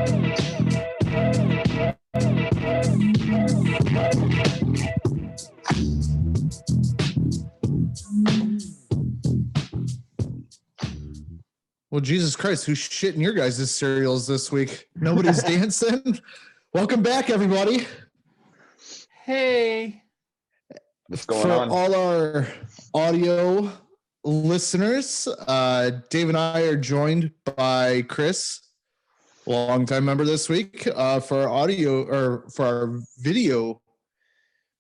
Well, Jesus Christ, who's shitting your guys' cereals this week? Nobody's dancing. Welcome back, everybody. Hey. What's going on? For all our audio listeners, Dave and I are joined by Chris, a longtime member this week. For our audio or for our video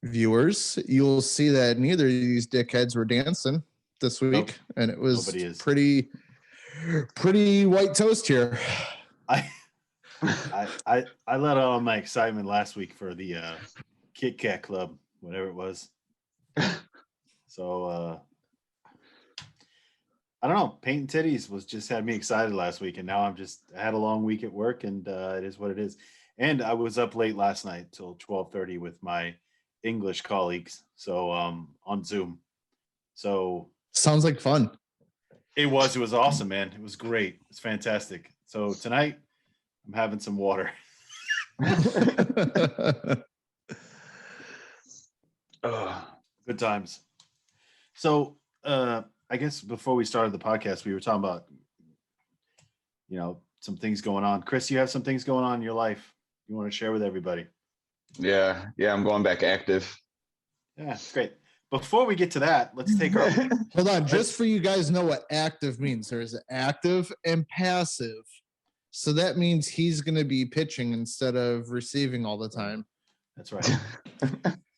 viewers, you'll see that neither of these dickheads were dancing this week, Nope. and it was pretty white toast here. I let out my excitement last week for the Kit Kat Club, whatever it was. So I don't know. Painting titties was just had me excited last week, and now I had a long week at work, and it is what it is. And I was up late last night till 12:30 with my English colleagues, so on Zoom. So sounds like fun. It was awesome, man. It was great. It's fantastic. So tonight I'm having some water. Good times. So I guess before we started the podcast, we were talking about, some things going on. Chris, you have some things going on in your life you want to share with everybody? Yeah, I'm going back active. Yeah, great. Before we get to that, let's take our... Hold on, just for you guys know what active means. There's active and passive. So that means he's going to be pitching instead of receiving all the time. That's right.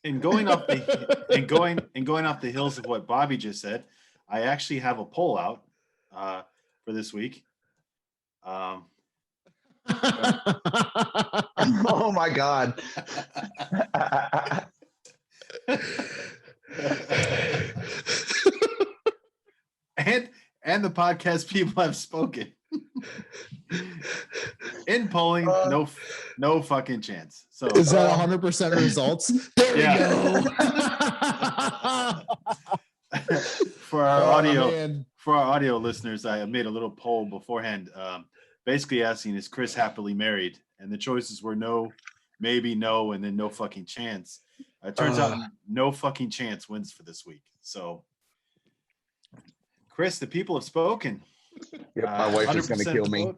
And going off the hills of what Bobby just said, I actually have a poll out for this week. Oh my God. and the podcast people have spoken. In polling, no fucking chance. So is that 100% results? There we go. For our audio listeners, I made a little poll beforehand, basically asking, is Chris happily married? And the choices were no, maybe, no, and then no fucking chance. It turns out no fucking chance wins for this week. So, Chris, the people have spoken. Yep, my wife is going to kill me.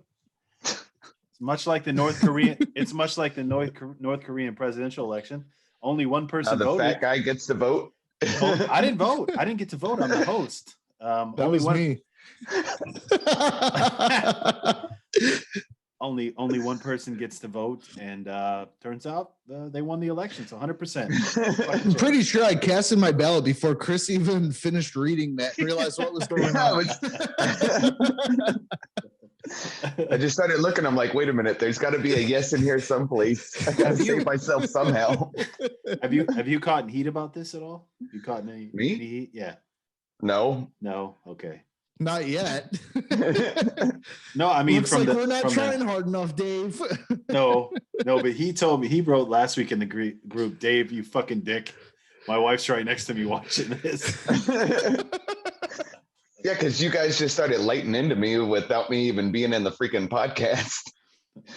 It's much like the North Korean. It's much like the North Korean presidential election. Only one person the voted. Fat guy gets to vote. Well, I didn't vote. I didn't get to vote. I'm the host. That was me. Only one person gets to vote, and turns out they won the election. So 100%. I'm pretty sure I casted my ballot before Chris even finished reading that and realized what was going on. I just started looking. I'm like, wait a minute. There's got to be a yes in here someplace. I got to save myself somehow. Have you caught heat about this at all? You caught any heat? Yeah. No. Okay. Not yet. No, I mean, looks like we're not trying hard enough, Dave. No, but he told me, he wrote last week in the group, Dave, you fucking dick. My wife's right next to me watching this. Yeah, because you guys just started lighting into me without me even being in the freaking podcast.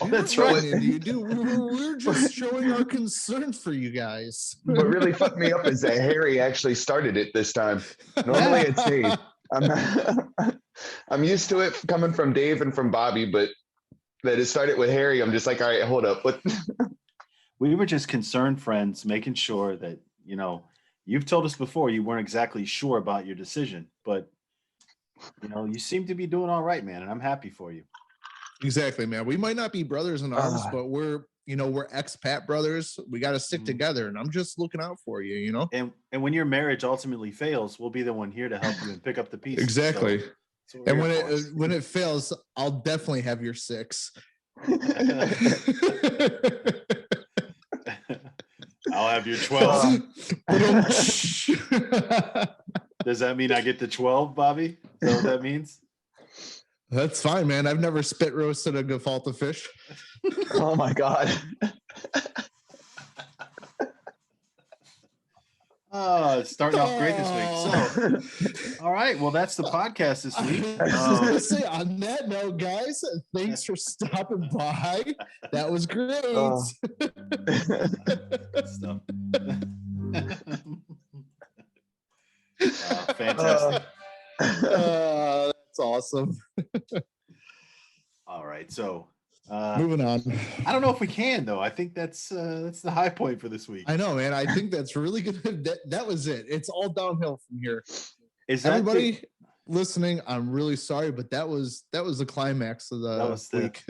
Oh, that's right. We're just showing our concern for you guys. What really fucked me up is that Harry actually started it this time. Normally it's Dave. I'm used to it coming from Dave and from Bobby, but that it started with Harry. I'm just like, all right, hold up. What? We were just concerned friends, making sure that, you've told us before you weren't exactly sure about your decision, but you seem to be doing all right, man, and I'm happy for you. Exactly, man. We might not be brothers in arms, but we're expat brothers. We got to stick together, and I'm just looking out for you, And when your marriage ultimately fails, we'll be the one here to help you and pick up the pieces. Exactly. So and when it fails, I'll definitely have your 6. I'll have your 12. Does that mean I get the 12, Bobby? Is that what that means? That's fine, man. I've never spit roasted a gefilte fish. Oh my God. Starting off great this week. So, all right. Well, that's the podcast this week. I was just gonna say, on that note, guys, thanks for stopping by. That was great. Good stuff. Fantastic. That's awesome. All right. So, moving on. I don't know if we can though. I think that's the high point for this week. I know, man. I think that's really good. That was it. It's all downhill from here. Is that everybody listening? I'm really sorry, but that was the climax of the week.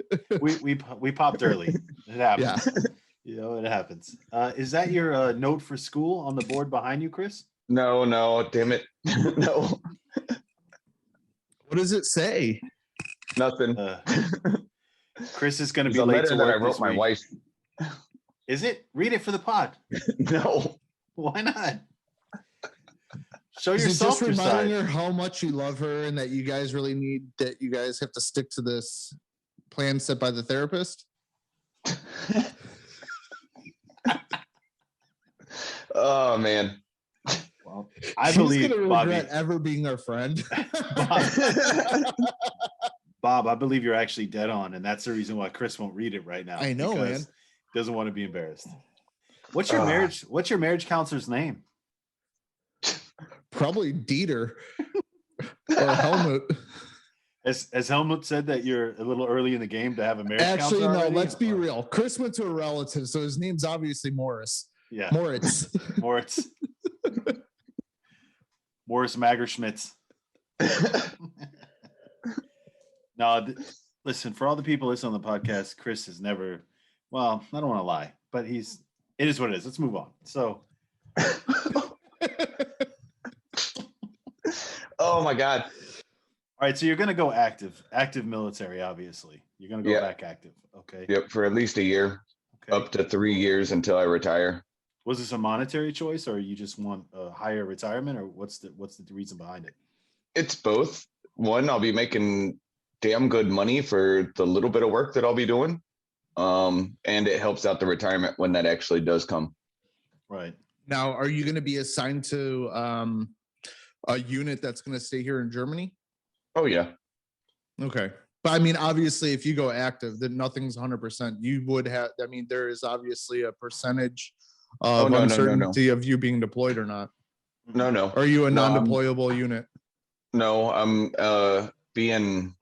we popped early. It happens. Yeah. It happens. Is that your note for school on the board behind you, Chris? No, damn it. No. What does it say? Nothing. Chris is going to be late to work. That I wrote my wife. Is it? Read it for the pod. No. Why not? Show Is yourself. Just reminding her how much you love her and that you guys really need that you guys have to stick to this plan set by the therapist. Oh man. Well, I believe gonna Bobby regret ever being our friend. Bob, I believe you're actually dead on, and that's the reason why Chris won't read it right now. I know, man. He doesn't want to be embarrassed. What's your marriage counselor's name? Probably Dieter or Helmut. Has Helmut said that you're a little early in the game to have a marriage counselor? Actually, no, already? Let's be real. Chris went to a relative, so his name's obviously Morris. Yeah. Moritz. Morris Magerschmitz. No, listen, for all the people listening on the podcast, Chris has never, well, I don't want to lie, but it is what it is. Let's move on. So. Oh my God. All right. So you're going to go active military, obviously. You're going to go back active. Okay. Yep. For at least a year, up to 3 years until I retire. Was this a monetary choice, or you just want a higher retirement, or what's the reason behind it? It's both. One, I'll be making damn good money for the little bit of work that I'll be doing. And it helps out the retirement when that actually does come. Right. Now, are you going to be assigned to a unit that's going to stay here in Germany? Oh, yeah. Okay. But I mean, obviously, if you go active, then nothing's 100%. You would have, I mean, there is obviously a percentage of uncertainty of you being deployed or not. No. Are you a non-deployable unit? No, I'm being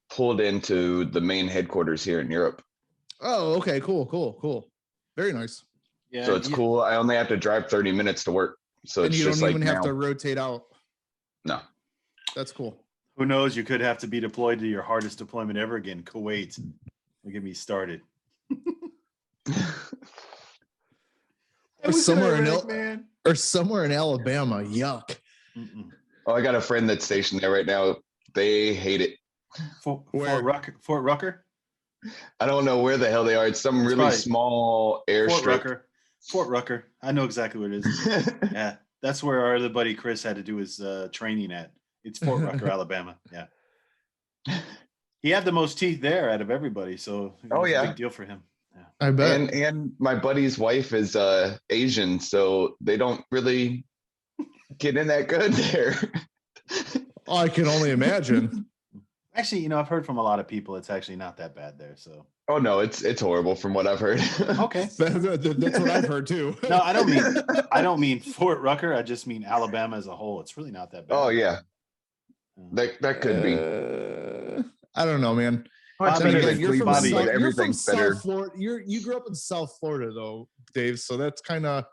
pulled into the main headquarters here in Europe. Oh, okay. Cool. Very nice. Yeah. So it's cool. I only have to drive 30 minutes to work. So and it's you just don't even have to rotate out. No. That's cool. Who knows? You could have to be deployed to your hardest deployment ever again, Kuwait. Don't get me started. Or somewhere in Alabama. Yuck. Mm-mm. Oh, I got a friend that's stationed there right now. They hate it. Fort Rucker? I don't know where the hell they are. It's some really small airstrip. Fort Rucker. I know exactly what it is. Yeah. That's where our other buddy Chris had to do his training at. It's Fort Rucker, Alabama. Yeah. He had the most teeth there out of everybody, so it was a big deal for him. Yeah. I bet. And my buddy's wife is Asian, so they don't really get in that good there. Oh, I can only imagine. Actually, I've heard from a lot of people it's actually not that bad there. So. Oh no, it's horrible from what I've heard. Okay, that's what I've heard too. No, I don't mean Fort Rucker. I just mean Alabama as a whole. It's really not that bad. Oh yeah, that could be. I don't know, man. You're from South Florida. You grew up in South Florida though, Dave. So that's kind of.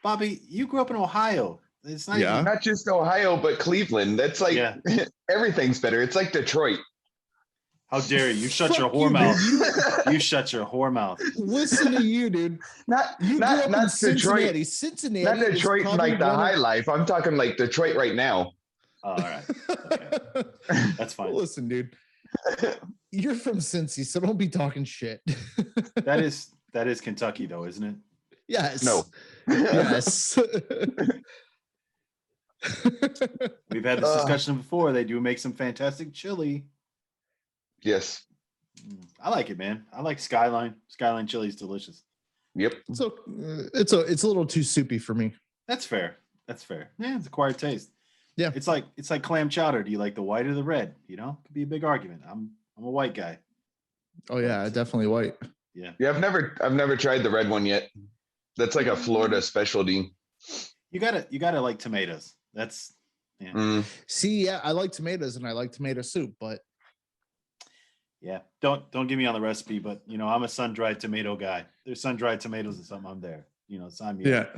Bobby, you grew up in Ohio. It's not not just Ohio, but Cleveland. That's like everything's better. It's like Detroit. How dare you? Shut your whore mouth. You shut your whore mouth. Listen to you, dude. Not Detroit. Cincinnati. Not Detroit in like the high life. I'm talking like Detroit right now. Oh, all right. Okay. That's fine. Listen, dude. You're from Cincy, so don't be talking shit. That is Kentucky, though, isn't it? Yes. No. Yes. We've had this discussion before. They do make some fantastic chili. Yes. I like it, man. I like Skyline. Skyline chili is delicious. Yep. So it's a little too soupy for me. That's fair. That's fair. Yeah, it's acquired taste. Yeah. It's like clam chowder. Do you like the white or the red? You know, could be a big argument. I'm a white guy. Oh yeah, definitely white. Yeah. Yeah, I've never tried the red one yet. That's like a Florida specialty. You gotta like tomatoes. That's yeah. See, yeah, I like tomatoes and I like tomato soup, but yeah, don't get me on the recipe, but you know, I'm a sun-dried tomato guy. There's sun-dried tomatoes and something, I'm there. You know, sign me up.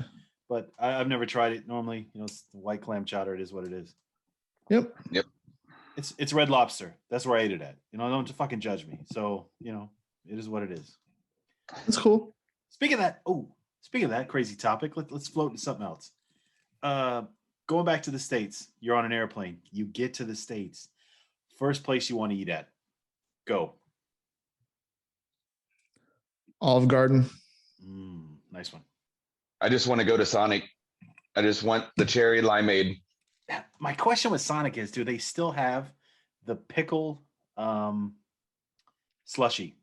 But I've never tried it. Normally, you know, it's the white clam chowder. It is what it is. Yep. It's Red Lobster. That's where I ate it at. You know, don't fucking judge me. So, you know, it is what it is. That's cool. Speaking of that crazy topic, let's float into something else. Going back to the States, you're on an airplane. You get to the States. First place you want to eat at. Go. Olive Garden. Nice one. I just want to go to Sonic. I just want the cherry limeade. My question with Sonic is, do they still have the pickle slushy?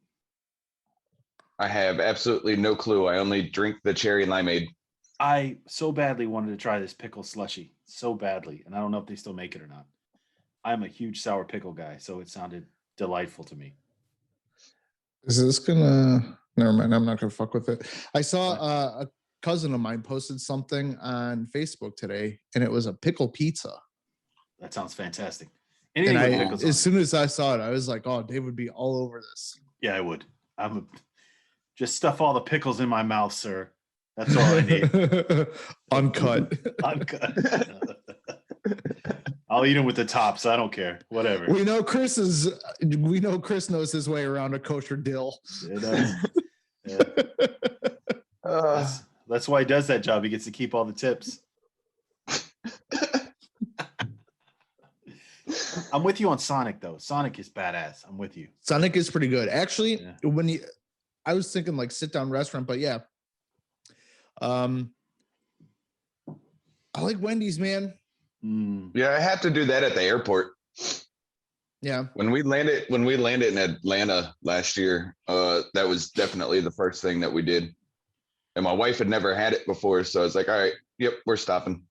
I have absolutely no clue. I only drink the cherry limeade. I so badly wanted to try this pickle slushy. So badly. And I don't know if they still make it or not. I'm a huge sour pickle guy, so it sounded delightful to me. Is this gonna... Never mind. I'm not gonna fuck with it. I saw a cousin of mine posted something on Facebook today, and it was a pickled pizza. That sounds fantastic. As soon as I saw it, I was like, "Oh, Dave would be all over this." Yeah, I would. Just stuff all the pickles in my mouth, sir. That's all I need. Uncut. I'll eat them with the tops. I don't care. Whatever. We know Chris knows his way around a kosher dill. Yeah. That's why he does that job. He gets to keep all the tips. I'm with you on Sonic though. Sonic is badass. I'm with you. Sonic is pretty good. Actually, I was thinking like sit down restaurant, but yeah. I like Wendy's, man. Yeah, I had to do that at the airport. Yeah. When we landed in Atlanta last year, that was definitely the first thing that we did. And my wife had never had it before, so I was like, all right, yep, we're stopping.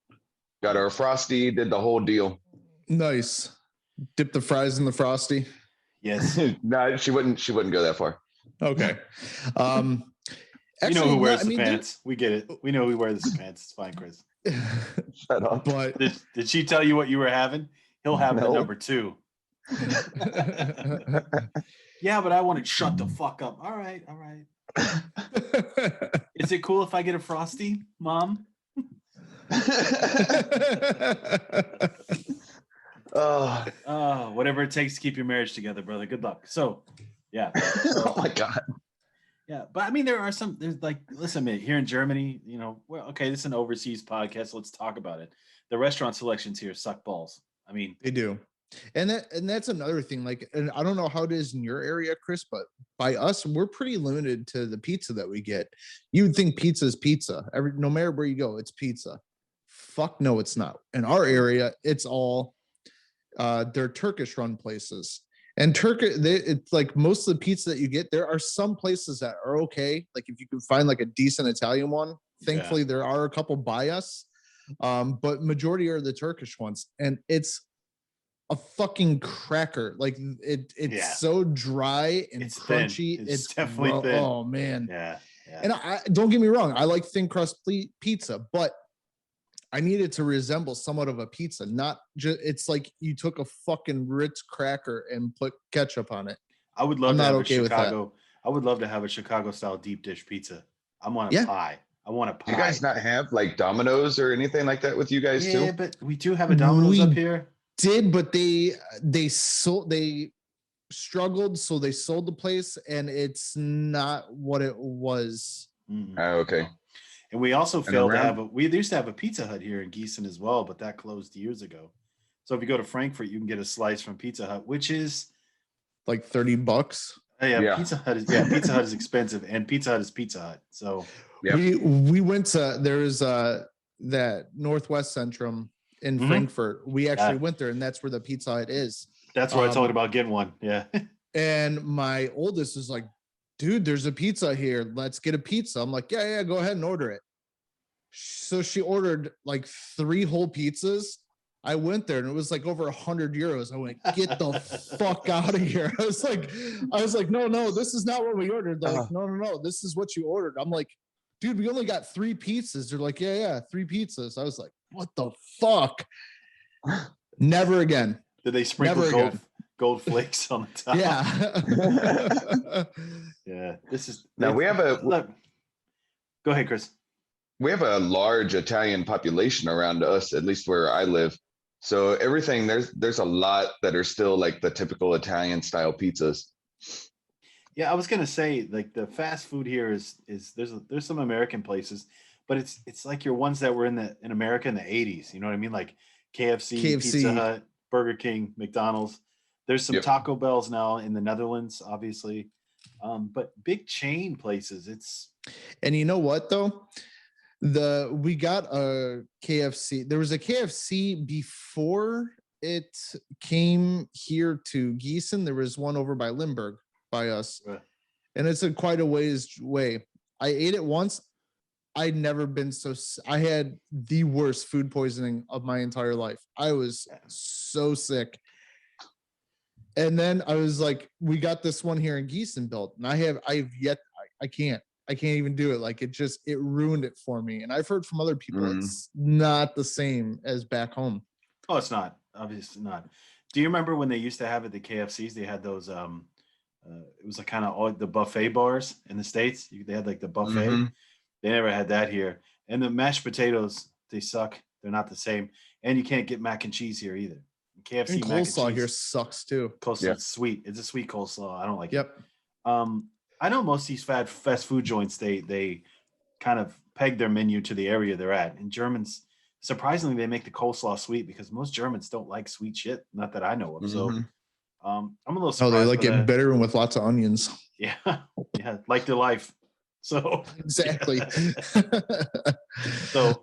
Got our Frosty, did the whole deal. Nice. Dip the fries in the Frosty. Yes. No, she wouldn't go that far. Okay. Actually, you know who wears the pants. We get it. We know who wears the pants. It's fine, Chris. Shut up. But did she tell you what you were having? He'll have the number 2. Yeah, but I want to shut the fuck up. All right. Is it cool if I get a Frosty, Mom? Whatever it takes to keep your marriage together, brother. Good luck. So, yeah. Oh my God. Yeah, but I mean, there's like, listen, man, here in Germany, you know, well, okay, this is an overseas podcast. So let's talk about it. The restaurant selections here suck balls. I mean, they do. And that's another thing. Like, and I don't know how it is in your area, Chris, but by us, we're pretty limited to the pizza that we get. You'd think pizza is pizza. No matter where you go, it's pizza. Fuck no, it's not. In our area, it's all they're Turkish run places. And it's like most of the pizza that you get, there are some places that are okay. Like if you can find like a decent Italian one, thankfully there are a couple by us. But majority are the Turkish ones. And it's a fucking cracker. Like it's so dry and it's crunchy. Thin. It's definitely thin. Oh man. Yeah. And I don't get me wrong, I like thin crust pizza, but I need it to resemble somewhat of a pizza, not just. It's like you took a fucking Ritz cracker and put ketchup on it. I would love to have a Chicago. I would love to have a Chicago style deep dish pizza. I want a pie. I want a pie. Do you guys not have like Domino's or anything like that with you guys too? Yeah, but we do have a Domino's up here. Did, but they struggled, so they sold the place, and it's not what it was. Mm-hmm. Oh, okay. And we also failed to have we used to have a Pizza Hut here in Gießen as well, but that closed years ago. So if you go to Frankfurt, you can get a slice from Pizza Hut, which is like $30. Yeah. Pizza Hut is expensive, and Pizza Hut is Pizza Hut. So we went to there's that Northwest Centrum in Frankfurt. We actually went there, and that's where the Pizza Hut is. That's where I told about getting one. Yeah. And my oldest is like, dude, there's a pizza here. Let's get a pizza. I'm like, yeah, go ahead and order it. So she ordered like 3 whole pizzas. I went there and it was like over €100. I went, get the fuck out of here. I was like, no, this is not what we ordered. They're like, no, this is what you ordered. I'm like, dude, we only got 3 pizzas. They're like, yeah, 3 pizzas. I was like, what the fuck? Never again. Did they sprinkle gold flakes on the top? Yeah. Yeah. This is now we have a. Go ahead, Chris. We have a large Italian population around us, at least where I live. So everything there's a lot that are still like the typical Italian style pizzas. Yeah, I was gonna say like the fast food here is there's some American places, but it's like your ones that were in America in the 80s. You know what I mean? Like KFC, Pizza Hut, Burger King, McDonald's. There's some Taco Bells now in the Netherlands, obviously. But big chain places, and you know what though? We got a KFC. There was a KFC before it came here to Gießen. There was one over by Limburg by us. Right. And it's quite a ways away. I ate it once. I'd never been I had the worst food poisoning of my entire life. I was so sick. And then I was like, we got this one here in Gießen built. And I can't even do it. Like it ruined it for me. And I've heard from other people, it's not the same as back home. Oh, it's not. Obviously not. Do you remember when they used to have at the KFCs, they had those, it was like kind of all the buffet bars in the States. They had like the buffet. Mm-hmm. They never had that here. And the mashed potatoes, they suck. They're not the same. And you can't get mac and cheese here either. KFC and coleslaw here sucks too. Coleslaw, it's sweet. It's a sweet coleslaw. I don't like it. I know most of these fast food joints, they kind of peg their menu to the area they're at. And Germans, surprisingly, they make the coleslaw sweet because most Germans don't like sweet shit. Not that I know of. So I'm a little surprised. Oh, they like it bitter and with lots of onions. Yeah. Yeah. Like their life. So exactly. So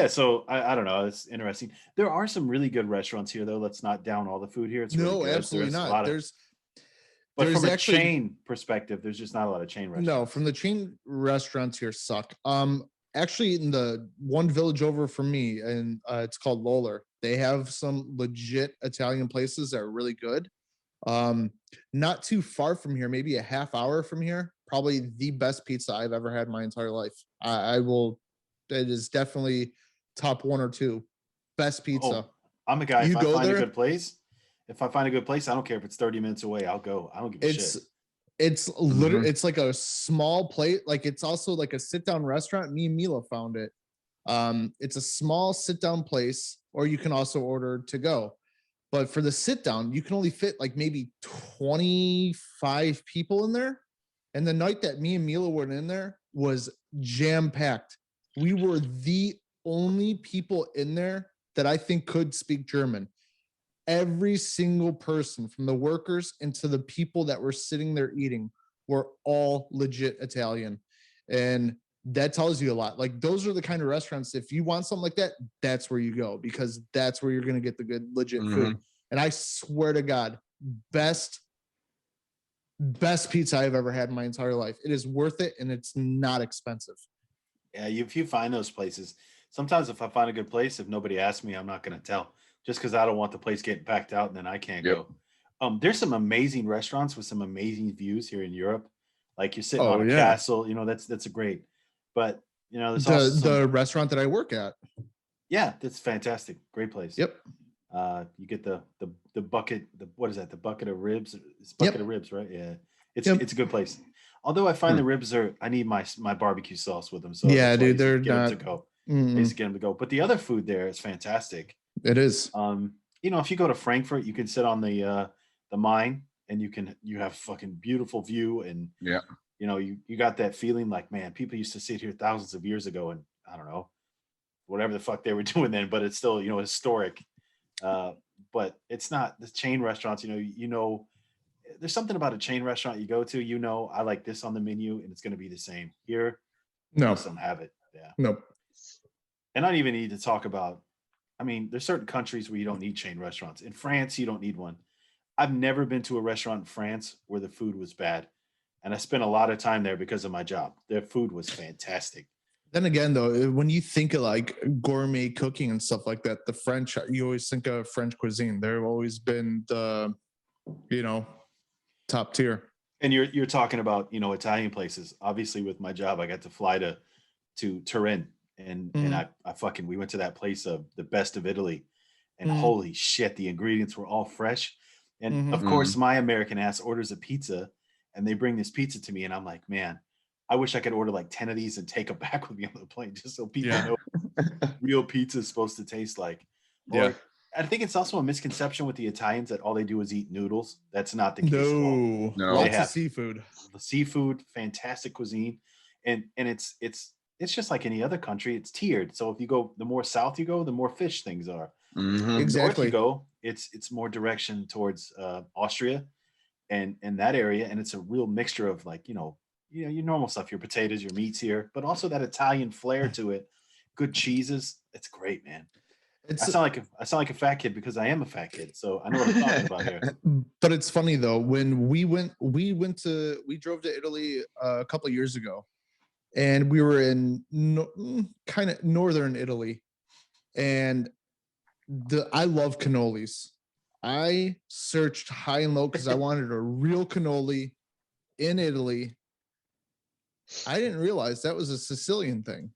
so I don't know. It's interesting. There are some really good restaurants here, though. Let's not down all the food here. It's really good. Absolutely not. But from a chain perspective, there's just not a lot of chain restaurants. No, from the chain restaurants here suck. Actually, in the one village over from me, and it's called Loller, they have some legit Italian places that are really good. Not too far from here, maybe a half hour from here. Probably the best pizza I've ever had in my entire life. It is definitely top 1 or 2 best pizza. I'm a guy. If I find a good place, I don't care if it's 30 minutes away. I'll go. I don't give a shit. It's literally it's like a small plate. Like it's also like a sit down restaurant. Me and Mila found it. It's a small sit down place, or you can also order to go. But for the sit down, you can only fit like maybe 25 people in there. And the night that me and Mila went in there was jam packed. We were the only people in there that I think could speak German. Every single person, from the workers into the people that were sitting there eating, were all legit Italian. And that tells you a lot. Like those are the kind of restaurants, if you want something like that, that's where you go, because that's where you're going to get the good legit food. And I swear to God, best pizza I've ever had in my entire life. It is worth it, and it's not expensive. Yeah, if you find those places, sometimes if I find a good place, if nobody asks me, I'm not going to tell, just because I don't want the place getting packed out and then I can't go. There's some amazing restaurants with some amazing views here in Europe. Like you're sitting on a castle, that's a great. But there's the restaurant that I work at. Yeah, that's fantastic. Great place. Yep. You get the bucket. What is that? The bucket of ribs. It's bucket of ribs, right? Yeah. It's a good place. Although I find the ribs I need my barbecue sauce with them. So yeah, dude, they're not to go. I used to get them to go. But the other food there is fantastic. It is. If you go to Frankfurt, you can sit on the Main, and you have fucking beautiful view, and you got that feeling like, man, people used to sit here thousands of years ago, and I don't know, whatever the fuck they were doing then, but it's still historic. But it's not the chain restaurants. There's something about a chain restaurant you go to. I like this on the menu, and it's going to be the same here. No, some have it. Yeah. Nope. And I don't even need to talk about. I mean, there's certain countries where you don't need chain restaurants. In France, you don't need one. I've never been to a restaurant in France where the food was bad. And I spent a lot of time there because of my job. Their food was fantastic. Then again, though, when you think of like gourmet cooking and stuff like that, the French, you always think of French cuisine. They've always been the, top tier. And you're talking about, Italian places. Obviously, with my job, I got to fly to Turin, and I fucking, we went to that place of the best of Italy, and holy shit, the ingredients were all fresh. And of course, my American ass orders a pizza, and they bring this pizza to me, and I'm like, man, I wish I could order like 10 of these and take them back with me on the plane, just so people know real pizza is supposed to taste like. Or, I think it's also a misconception with the Italians that all they do is eat noodles. That's not the case at all. No, lots of seafood. The seafood, fantastic cuisine, and it's just like any other country. It's tiered. So if you go, the more south you go, the more fish things are. Exactly. North you go, it's more direction towards Austria and that area, and it's a real mixture of like your normal stuff, your potatoes, your meats here, but also that Italian flair to it. Good cheeses. It's great, man. I sound like a fat kid because I am a fat kid, so I know what I'm talking about here. But it's funny though, when we drove to Italy a couple of years ago, and we were in kind of northern Italy, and I love cannolis. I searched high and low because I wanted a real cannoli in Italy. I didn't realize that was a Sicilian thing.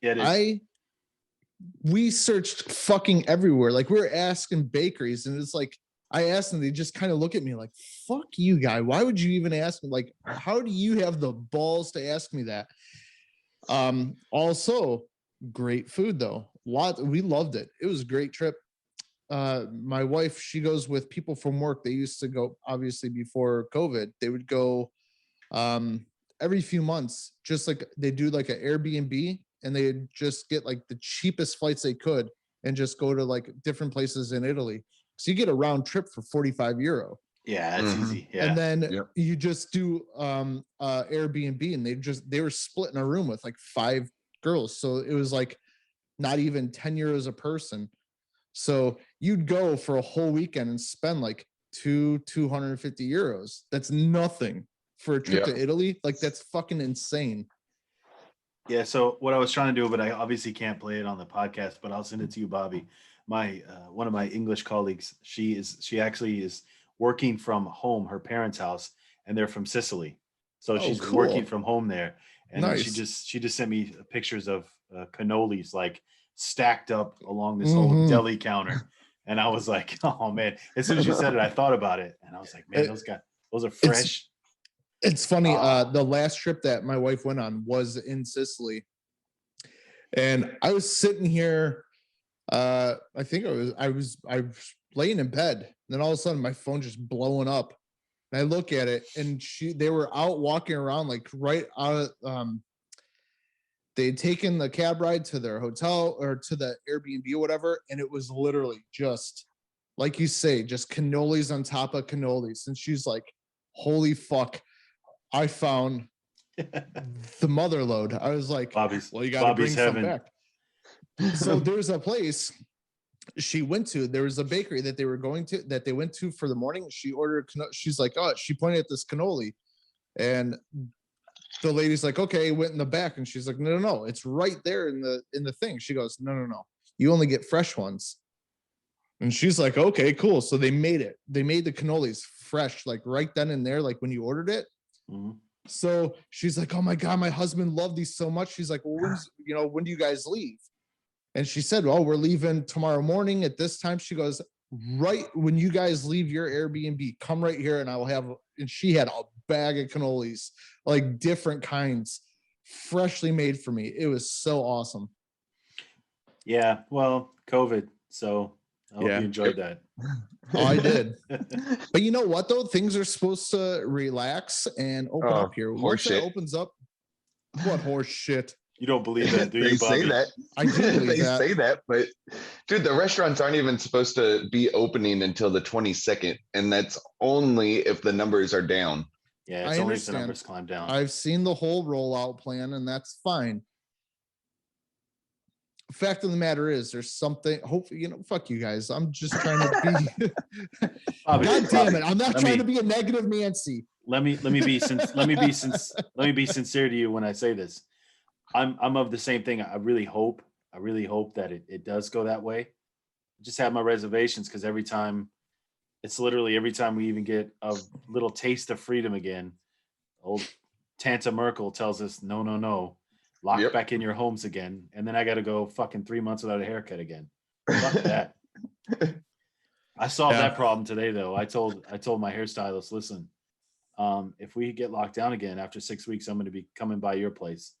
Yeah, it is. We searched fucking everywhere. Like, we were asking bakeries, and it's like, I asked them, they just kind of look at me like, fuck you, guy. Why would you even ask me? Like, how do you have the balls to ask me that? Also, great food though. We loved it. It was a great trip. My wife, she goes with people from work. They used to go, obviously before COVID, they would go every few months, just like they do like an Airbnb, and they'd just get like the cheapest flights they could and just go to like different places in Italy. So you get a round trip for 45 euro. Yeah, that's easy. Yeah. And then you just do Airbnb, and they were splitting a room with like 5 girls. So it was like not even 10 euros a person. So you'd go for a whole weekend and spend like 250 euros. That's nothing for a trip to Italy. Like, that's fucking insane. Yeah. So what I was trying to do, but I obviously can't play it on the podcast, but I'll send it to you, Bobby. My one of my English colleagues, she actually is working from home, her parents' house, and they're from Sicily. So she's working from home there. And she just sent me pictures of cannolis like stacked up along this whole deli counter. And I was like, oh man, as soon as you said it, I thought about it. And I was like, man, those are fresh. It's funny. The last trip that my wife went on was in Sicily. And I was sitting here. I think I was laying in bed. And then all of a sudden my phone just blowing up. And I look at it, and they were out walking around, like right out of, they had taken the cab ride to their hotel or to the Airbnb or whatever. And it was literally just, like you say, just cannolis on top of cannolis. And she's like, holy fuck, I found the mother load. I was like, well, you got to bring some back. So there's a place she went to. There was a bakery that they went to for the morning. She ordered, she's like, oh, she pointed at this cannoli, and the lady's like, okay, went in the back, and she's like, no, it's right there in the thing. She goes, no, you only get fresh ones. And she's like, okay, cool. So they made the cannolis fresh, like right then and there, like when you ordered it. So she's like, oh my God, my husband loved these so much. She's like, well, when do you guys leave? And she said, well, we're leaving tomorrow morning at this time. She goes, right when you guys leave your Airbnb, come right here, and I will have, and she had a bag of cannolis, like different kinds, freshly made for me. It was so awesome. Yeah. Well, COVID. So I hope you enjoyed that. Oh, I did. But you know what, though? Things are supposed to relax and open up here. Once it opens up, what horse shit? You don't believe that, do you, They Bobby? say that. I do believe that. They say that, but dude, the restaurants aren't even supposed to be opening until the 22nd, and that's only if the numbers are down. Yeah, it's only if the numbers climb down. I've seen the whole rollout plan, and that's fine. Fact of the matter is, there's something. Hopefully, fuck you guys. I'm just trying to be. God damn it! I'm not trying to be a negative Nancy. Let me be sincere to you when I say this. I'm of the same thing. I really hope that it does go that way. I just have my reservations because every time we even get a little taste of freedom again, old Tanta Merkel tells us no, no, no, lock back in your homes again, and then I got to go fucking 3 months without a haircut again. Fuck that. I solved that problem today, though. I told my hairstylist, listen, if we get locked down again after 6 weeks, I'm going to be coming by your place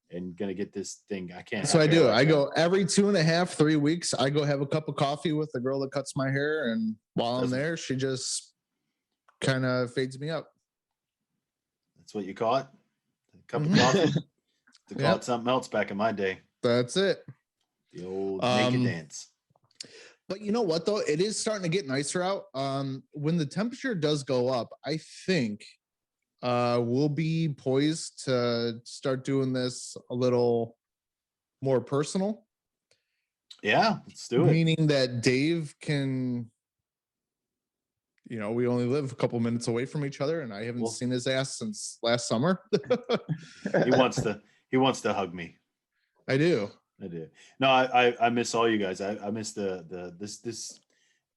and going to get this thing. I can't. So I do. I go every 2.5, 3 weeks. I go have a cup of coffee with the girl that cuts my hair, and while I'm there, she just kind of fades me up. That's what you call it? A cup of coffee? To call it something else back in my day. That's it. The old naked dance. But you know what, though? It is starting to get nicer out. When the temperature does go up, I think we'll be poised to start doing this a little more personal. Yeah, let's do it. Meaning that Dave can, we only live a couple minutes away from each other, and I haven't seen his ass since last summer. He wants to hug me. I do. No, I miss all you guys. I miss this.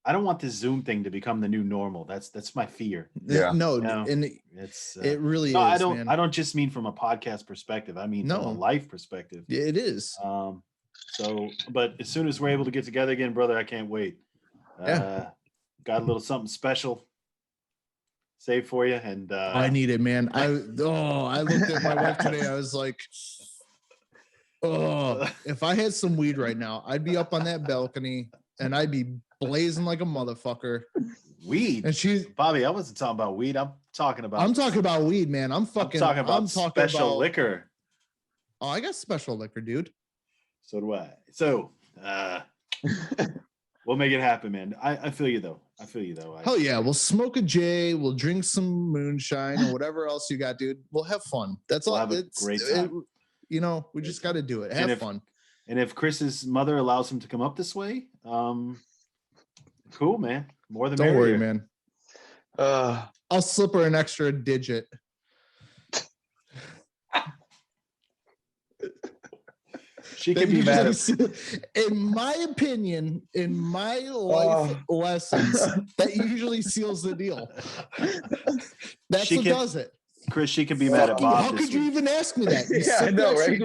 I don't want this Zoom thing to become the new normal. That's my fear. Yeah. No, and it's it really is. I don't just mean from a podcast perspective. I mean from a life perspective. It is. So, but as soon as we're able to get together again, brother, I can't wait. Got a little something special saved for you, and I need it, man. I looked at my wife today. I was like, if I had some weed right now, I'd be up on that balcony and I'd be blazing like a motherfucker. Weed? And Bobby, I wasn't talking about weed. I'm talking about weed, man. I'm talking about special liquor. Oh, I got special liquor, dude. So do I. So we'll make it happen, man. I feel you though. Hell yeah. We'll smoke a J. We'll drink some moonshine or whatever else you got, dude. We'll have fun. That's all. Have a great time. We just got to do it. Have fun. And if Chris's mother allows him to come up this way, cool, man. More than don't worry, man. I'll slip her an extra digit. She can be mad at. In my opinion, in my life lessons, that usually seals the deal. That's what does it. Chris, she can be mad at Bob. How could you even ask me that? I know, right?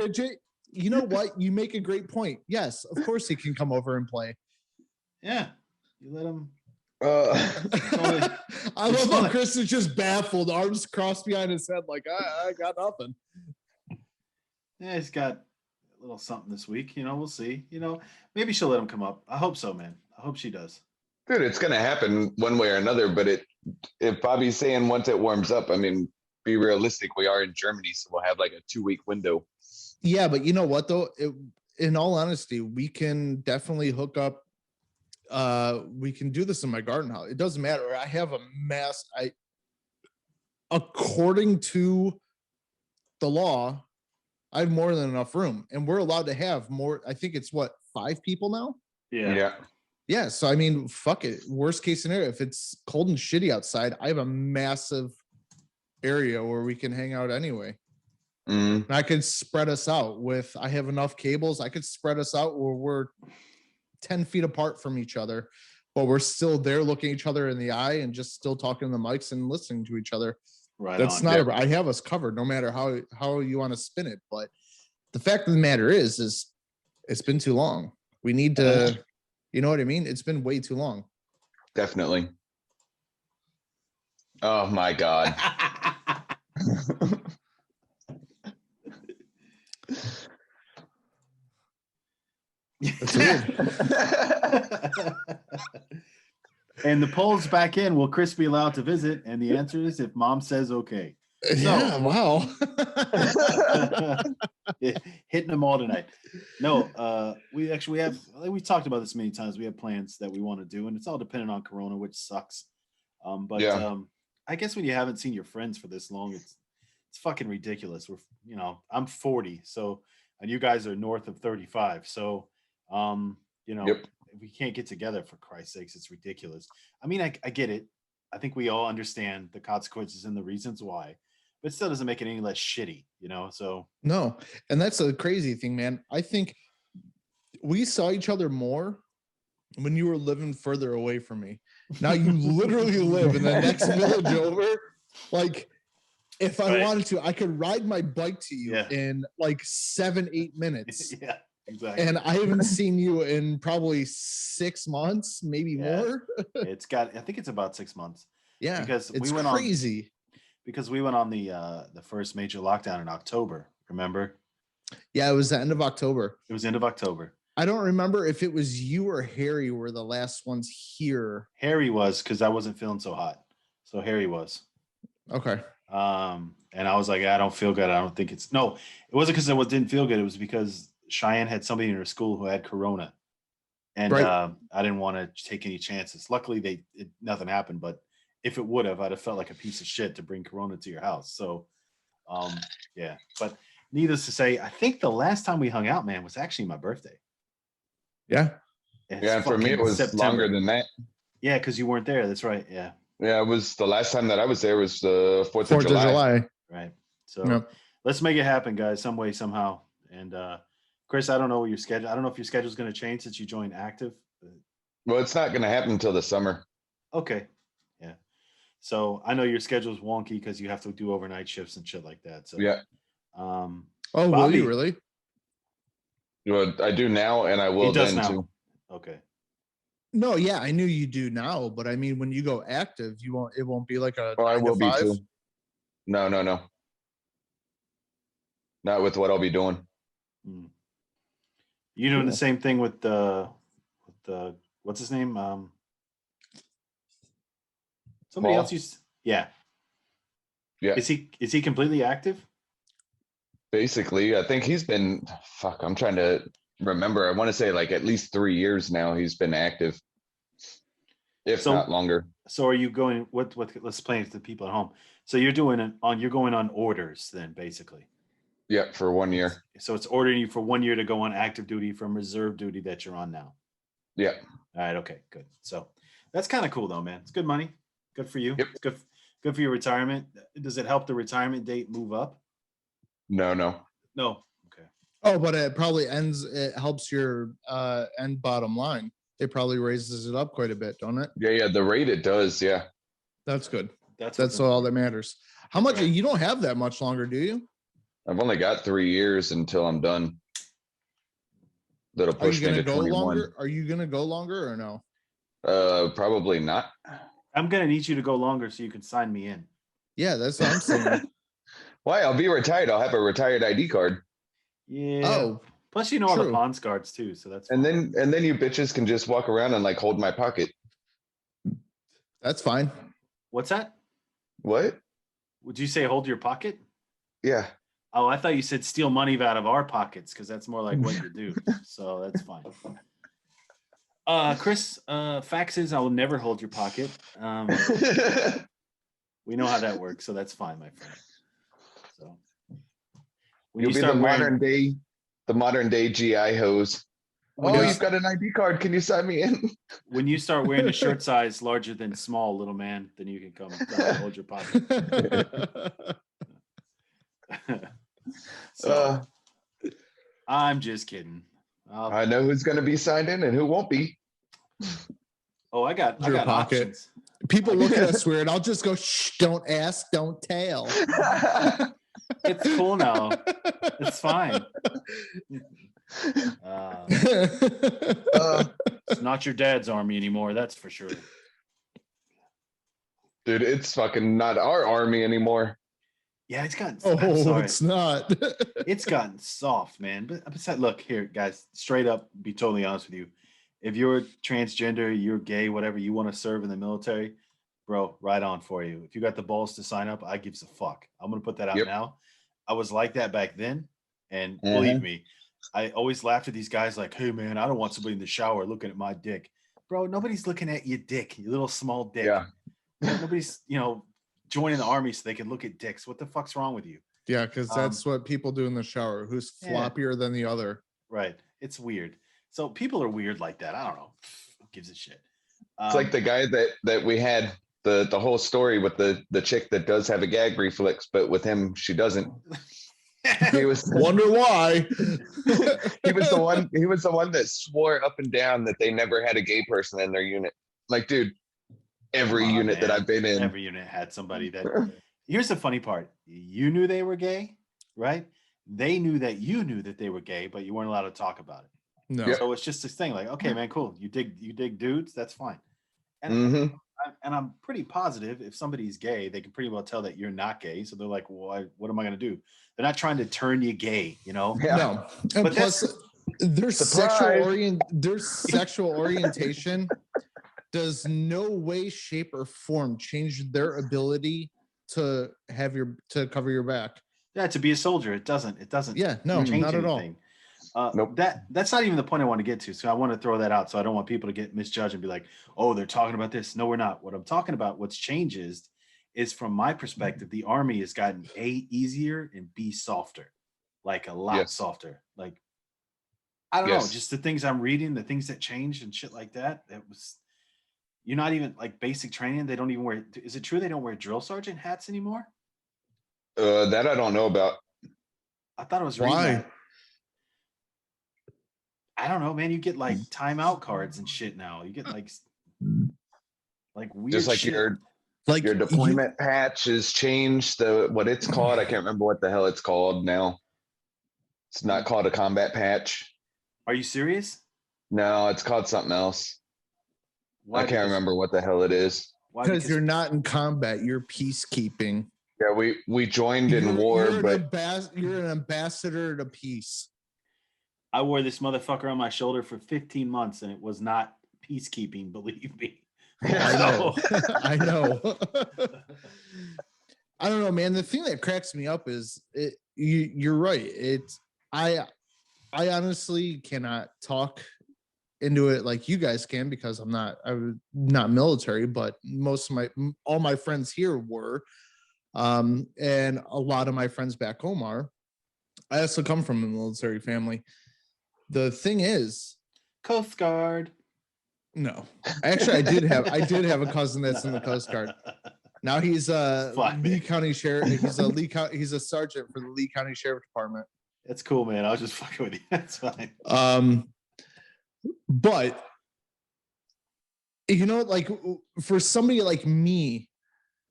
You know what? You make a great point. Yes, of course he can come over and play. Yeah, you let him. I love how Chris is just baffled, arms crossed behind his head, like I got nothing. Yeah, he's got a little something this week. We'll see. Maybe she'll let him come up. I hope so, man. I hope she does. Dude, it's gonna happen one way or another. But if Bobby's saying once it warms up, I mean, be realistic. We are in Germany, so we'll have like a 2-week window. Yeah, but you know what though? In all honesty, we can definitely hook up. We can do this in my garden house. It doesn't matter. I have a mess. According to the law, I have more than enough room, and we're allowed to have more. I think it's 5 people now. Yeah. So I mean, fuck it. Worst case scenario, if it's cold and shitty outside, I have a massive area where we can hang out anyway. And I could spread us out I have enough cables. I could spread us out where we're 10 feet apart from each other, but we're still there looking each other in the eye and just still talking to the mics and listening to each other. Right. That's not I have us covered no matter how you want to spin it. But the fact of the matter is it's been too long. We need to, you know what I mean? It's been way too long. Definitely. Oh my God. That's weird. And the poll's back in. Will Chris be allowed to visit? And the answer is if Mom says okay. Yeah, wow. Hitting them all tonight. No, we have, we talked about this many times. We have plans that we want to do, and it's all dependent on Corona, which sucks. I guess when you haven't seen your friends for this long, it's fucking ridiculous. I'm 40, so, and you guys are north of 35. So, we can't get together, for Christ's sakes. It's ridiculous. I mean, I get it. I think we all understand the consequences and the reasons why, but it still doesn't make it any less shitty, you know? So no. And that's a crazy thing, man. I think we saw each other more when you were living further away from me. Now you literally live in the next village over. Like, if I wanted to, I could ride my bike to you in like 7-8 minutes. Yeah, exactly. And I haven't seen you in probably 6 months, maybe more. I think it's about 6 months. Yeah, because it's crazy. Because we went on the first major lockdown in October. Remember? Yeah, it was the end of October. It was end of October. I don't remember if it was you or Harry were the last ones here. Harry was, because I wasn't feeling so hot. So Harry was. Okay. And I was like, I don't feel good. I don't think it wasn't because I didn't feel good. It was because Cheyenne had somebody in her school who had corona. And I didn't want to take any chances. Luckily, nothing happened. But if it would have, I'd have felt like a piece of shit to bring corona to your house. So, yeah. But needless to say, I think the last time we hung out, man, was actually my birthday. Yeah. Yeah, for me, it was September. Longer than that. Yeah, because you weren't there. That's right. Yeah. Yeah, it was the last time that I was there was the 4th of July. Right. So let's make it happen, guys, some way, somehow. And Chris, I don't know what your schedule. I don't know if your schedule is going to change since you joined Active. Well, it's not going to happen until the summer. Okay. Yeah. So I know your schedule is wonky because you have to do overnight shifts and shit like that. So yeah. Oh, Bobby, will you really? Well, I do now, and I will then now. too. Okay. No, yeah, I knew you do now, but I mean, when you go active, it won't be like a. Oh, I will be too. No. Not with what I'll be doing. You doing the same thing with the what's his name? Somebody Paul? else used. Yeah. Yeah. Is he completely active? Basically, I think he's been. Fuck, I'm trying to remember. I want to say like at least 3 years now. He's been active, if not longer. So are you going? What? Let's explain it to the people at home. So you're going on orders then, basically. Yeah, for 1 year. So it's ordering you for 1 year to go on active duty from reserve duty that you're on now. Yeah. All right. Okay. Good. So that's kind of cool, though, man. It's good money. Good for you. Yep. It's good for your retirement. Does it help the retirement date move up? No. Okay. Oh, but it probably it helps your end bottom line. It probably raises it up quite a bit, don't it? Yeah. The rate it does. Yeah. That's good. That's all that matters. How much? Right. You don't have that much longer, do you? I've only got 3 years until I'm done. That'll push me to 21. Longer? Are you going to go longer or no? Probably not. I'm going to need you to go longer so you can sign me in. Yeah, that's what I'm saying. Why? I'll be retired. I'll have a retired ID card. Yeah. Oh, plus all the Bonds cards too, so that's fine. And then you bitches can just walk around and like hold my pocket. That's fine. What's that? What? Would you say hold your pocket? Yeah. Oh, I thought you said steal money out of our pockets because that's more like what you do. So that's fine. Chris, fact is I will never hold your pocket. We know how that works, so that's fine, my friend. So you'll be the modern day GI hose. You've got an ID card. Can you sign me in? When you start wearing a shirt size larger than small, little man, then you can come hold your pocket. So, I'm just kidding. I know who's going to be signed in and who won't be. Oh, I got options. People look at us weird. I'll just go, shh, don't ask, don't tell. It's cool now. It's fine. It's not your dad's army anymore, that's for sure. Dude, it's fucking not our army anymore. Yeah, it's gotten. It's not. It's gotten soft, man. But besides, look here, guys. Straight up, be totally honest with you. If you're transgender, you're gay, whatever, you want to serve in the military, bro, right on for you. If you got the balls to sign up, I gives a fuck. I'm gonna put that out now. I was like that back then, and believe me, I always laughed at these guys like, "Hey, man, I don't want somebody in the shower looking at my dick, bro. Nobody's looking at your dick, you little small dick. Yeah, nobody's joining the army so they can look at dicks. What the fuck's wrong with you?" Yeah, because that's what people do in the shower. Who's floppier than the other? Right. It's weird. So people are weird like that. I don't know. Who gives a shit? It's like the guy that we had the whole story with the chick that does have a gag reflex, but with him she doesn't. He was Wonder why. he was the one that swore up and down that they never had a gay person in their unit. Like, dude, every unit that I've been in, every unit had somebody that. Here's the funny part: you knew they were gay, right? They knew that you knew that they were gay, but you weren't allowed to talk about it. No. So it's just this thing, like, okay, man, cool. You dig dudes, that's fine. And mm-hmm. I'm pretty positive if somebody's gay, they can pretty well tell that you're not gay. So they're like, well, what am I going to do? They're not trying to turn you gay, you know? Yeah. No. And but plus, their sexual orientation does no way, shape, or form change their ability to cover your back. Yeah, to be a soldier, it doesn't. Yeah, no, change not anything. at all. Nope. That's not even the point I want to get to. So I want to throw that out. So I don't want people to get misjudged and be like, oh, they're talking about this. No, we're not. What I'm talking about, what's changed is from my perspective, the Army has gotten A, easier, and B, softer. Like a lot softer. Like, I don't know, just the things I'm reading, the things that changed and shit like that. You're not even like basic training. They don't even wear, is it true they don't wear drill sergeant hats anymore? That I don't know about. I thought it was reading that. I don't know, man. You get like timeout cards and shit now. You get like weird just like shit. your deployment patch has changed. What it's called, I can't remember what the hell it's called now. It's not called a combat patch. Are you serious? No, it's called something else. Why? I can't remember what the hell it is. Why? Because you're not in combat. You're peacekeeping. Yeah, we joined in war, but you're an ambassador to peace. I wore this motherfucker on my shoulder for 15 months, and it was not peacekeeping. Believe me. I know. I know. I don't know, man. The thing that cracks me up is you're right. I honestly cannot talk into it like you guys can because I'm not military, but all my friends here were. And a lot of my friends back home are. I also come from a military family. The thing is, Coast Guard. No, actually, I did have a cousin that's in the Coast Guard. Now he's Lee County Sheriff. He's a sergeant for the Lee County Sheriff Department. That's cool, man. I was just fucking with you. That's fine. But you know, like for somebody like me,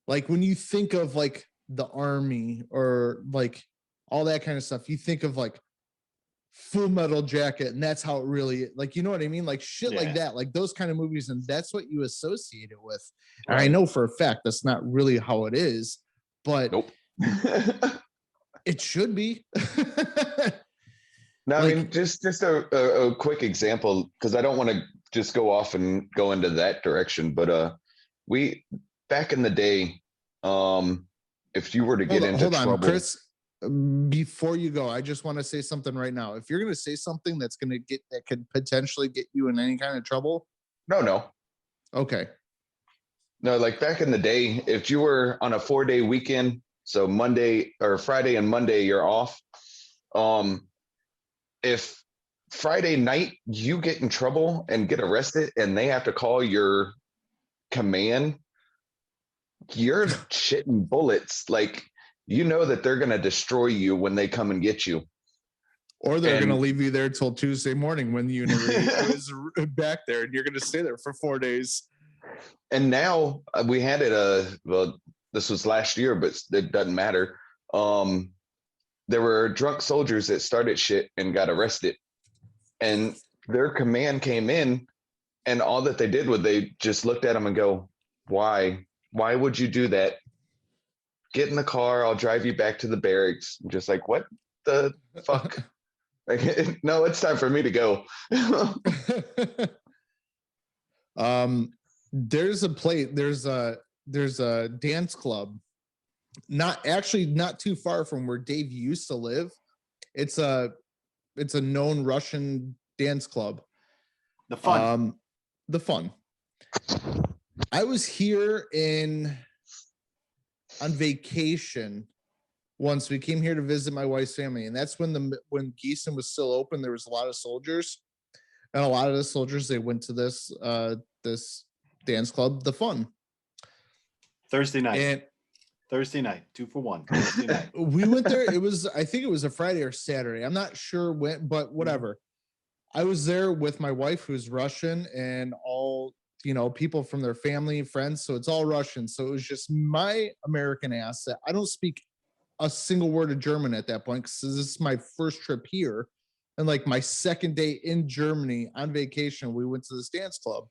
like when you think of like the Army or like all that kind of stuff, you think of like Full Metal Jacket, and that's how it really, like, you know what I mean, like shit like that, like those kind of movies, and that's what you associate it with. Right. And I know for a fact that's not really how it is, but nope. It should be. No, like, I mean, just a quick example, because I don't want to just go off and go into that direction, but we back in the day, if you were to get into trouble, Chris, before you go, I just want to say something right now. If you're going to say something that could potentially get you in any kind of trouble. No. Okay. No, like back in the day, if you were on a 4-day weekend, so Monday or Friday and Monday, you're off. If Friday night you get in trouble and get arrested and they have to call your command, you're shitting bullets. Like, you know that they're going to destroy you when they come and get you. Or they're going to leave you there till Tuesday morning when the unit is back there, and you're going to stay there for 4 days. And now we had it, well, this was last year, but it doesn't matter. There were drunk soldiers that started shit and got arrested. And their command came in, and all that they did was they just looked at them and go, why? Why would you do that? Get in the car. I'll drive you back to the barracks. I'm just like, what the fuck? Like, no, it's time for me to go. There's a dance club, not too far from where Dave used to live. It's a known Russian dance club. The Fun. The Fun. I was here on vacation once. We came here to visit my wife's family, and that's when Gießen was still open. There was a lot of soldiers, and a lot of the soldiers, they went to this dance club, The Fun. Thursday night. And Thursday night, 2 for 1. Thursday night. We went there. I think it was a Friday or Saturday. I'm not sure when, but whatever. I was there with my wife, who's Russian, and all, people from their family, friends. So it's all Russian. So it was just my American ass. I don't speak a single word of German at that point because this is my first trip here. And like my second day in Germany on vacation, we went to this dance club.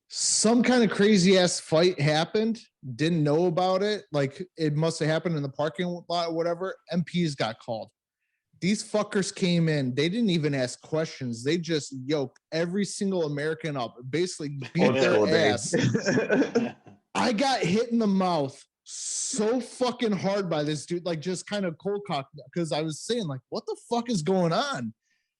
Some kind of crazy ass fight happened. Didn't know about it. Like it must have happened in the parking lot or whatever. MPs got called. These fuckers came in. They didn't even ask questions. They just yoked every single American up, basically beat their ass. I got hit in the mouth so fucking hard by this dude, like just kind of cold cocked, because I was saying like, what the fuck is going on?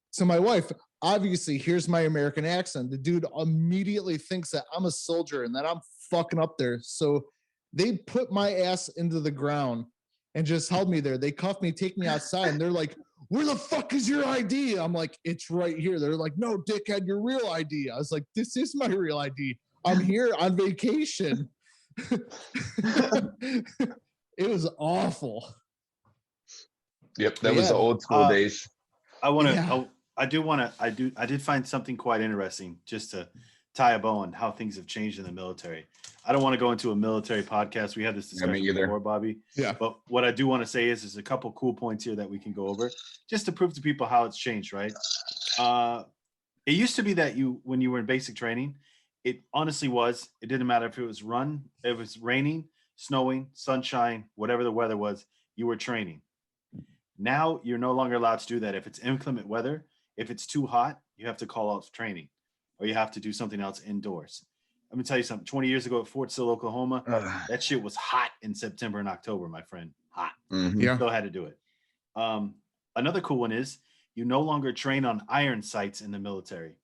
So my wife obviously hears my American accent. The dude immediately thinks that I'm a soldier and that I'm fucking up there. So they put my ass into the ground and just held me there. They cuffed me, take me outside, and they're like, where the fuck is your ID? I'm like, it's right here. They're like, no, dickhead, your real ID. I was like, this is my real ID. I'm here on vacation. It was awful. Yep, that was the old school days. I did find something quite interesting just to tie a bow on how things have changed in the military. I don't want to go into a military podcast. We had this discussion before, Bobby. Yeah. But what I do want to say is there's a couple cool points here that we can go over just to prove to people how it's changed, right? It used to be that when you were in basic training, it honestly was, it didn't matter if it was raining, snowing, sunshine, whatever the weather was, you were training. Now you're no longer allowed to do that. If it's inclement weather, if it's too hot, you have to call out training or you have to do something else indoors. Let me tell you something. 20 years ago at Fort Sill, Oklahoma, that shit was hot in September and October, my friend. Hot. Mm-hmm. Yeah. Still had to do it. Another cool one is you no longer train on iron sights in the military.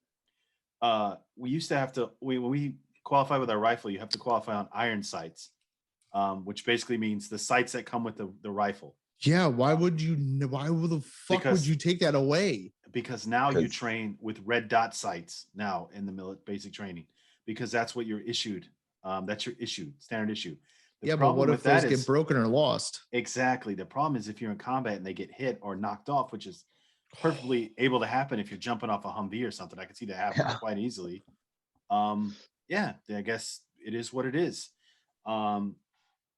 We used to have to, when we qualify with our rifle, you have to qualify on iron sights, which basically means the sights that come with the rifle. Yeah, why would the fuck would you take that away? Because now you train with red dot sights now in the basic training, because that's what you're issued. That's your standard issue. But what if those get broken or lost? Exactly. The problem is if you're in combat and they get hit or knocked off, which is perfectly able to happen if you're jumping off a Humvee or something. I can see that happening quite easily. I guess it is what it is. Now,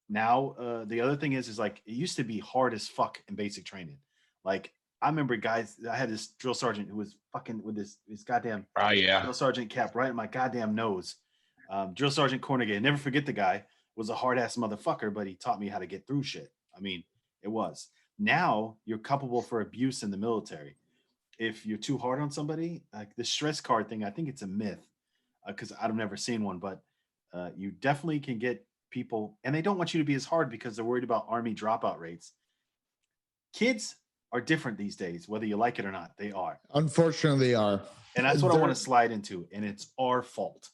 the other thing is like, it used to be hard as fuck in basic training. Like, I remember guys, I had this drill sergeant who was fucking with his goddamn drill sergeant cap right in my goddamn nose. Drill Sergeant Cornegay, never forget the guy, was a hard-ass motherfucker, but he taught me how to get through shit. I mean, it was. Now, you're culpable for abuse in the military. If you're too hard on somebody, like the stress card thing, I think it's a myth because I've never seen one, but you definitely can get people, and they don't want you to be as hard because they're worried about Army dropout rates. Kids are different these days, whether you like it or not. They are. Unfortunately, they are. And that's what I want to slide into, and it's our fault.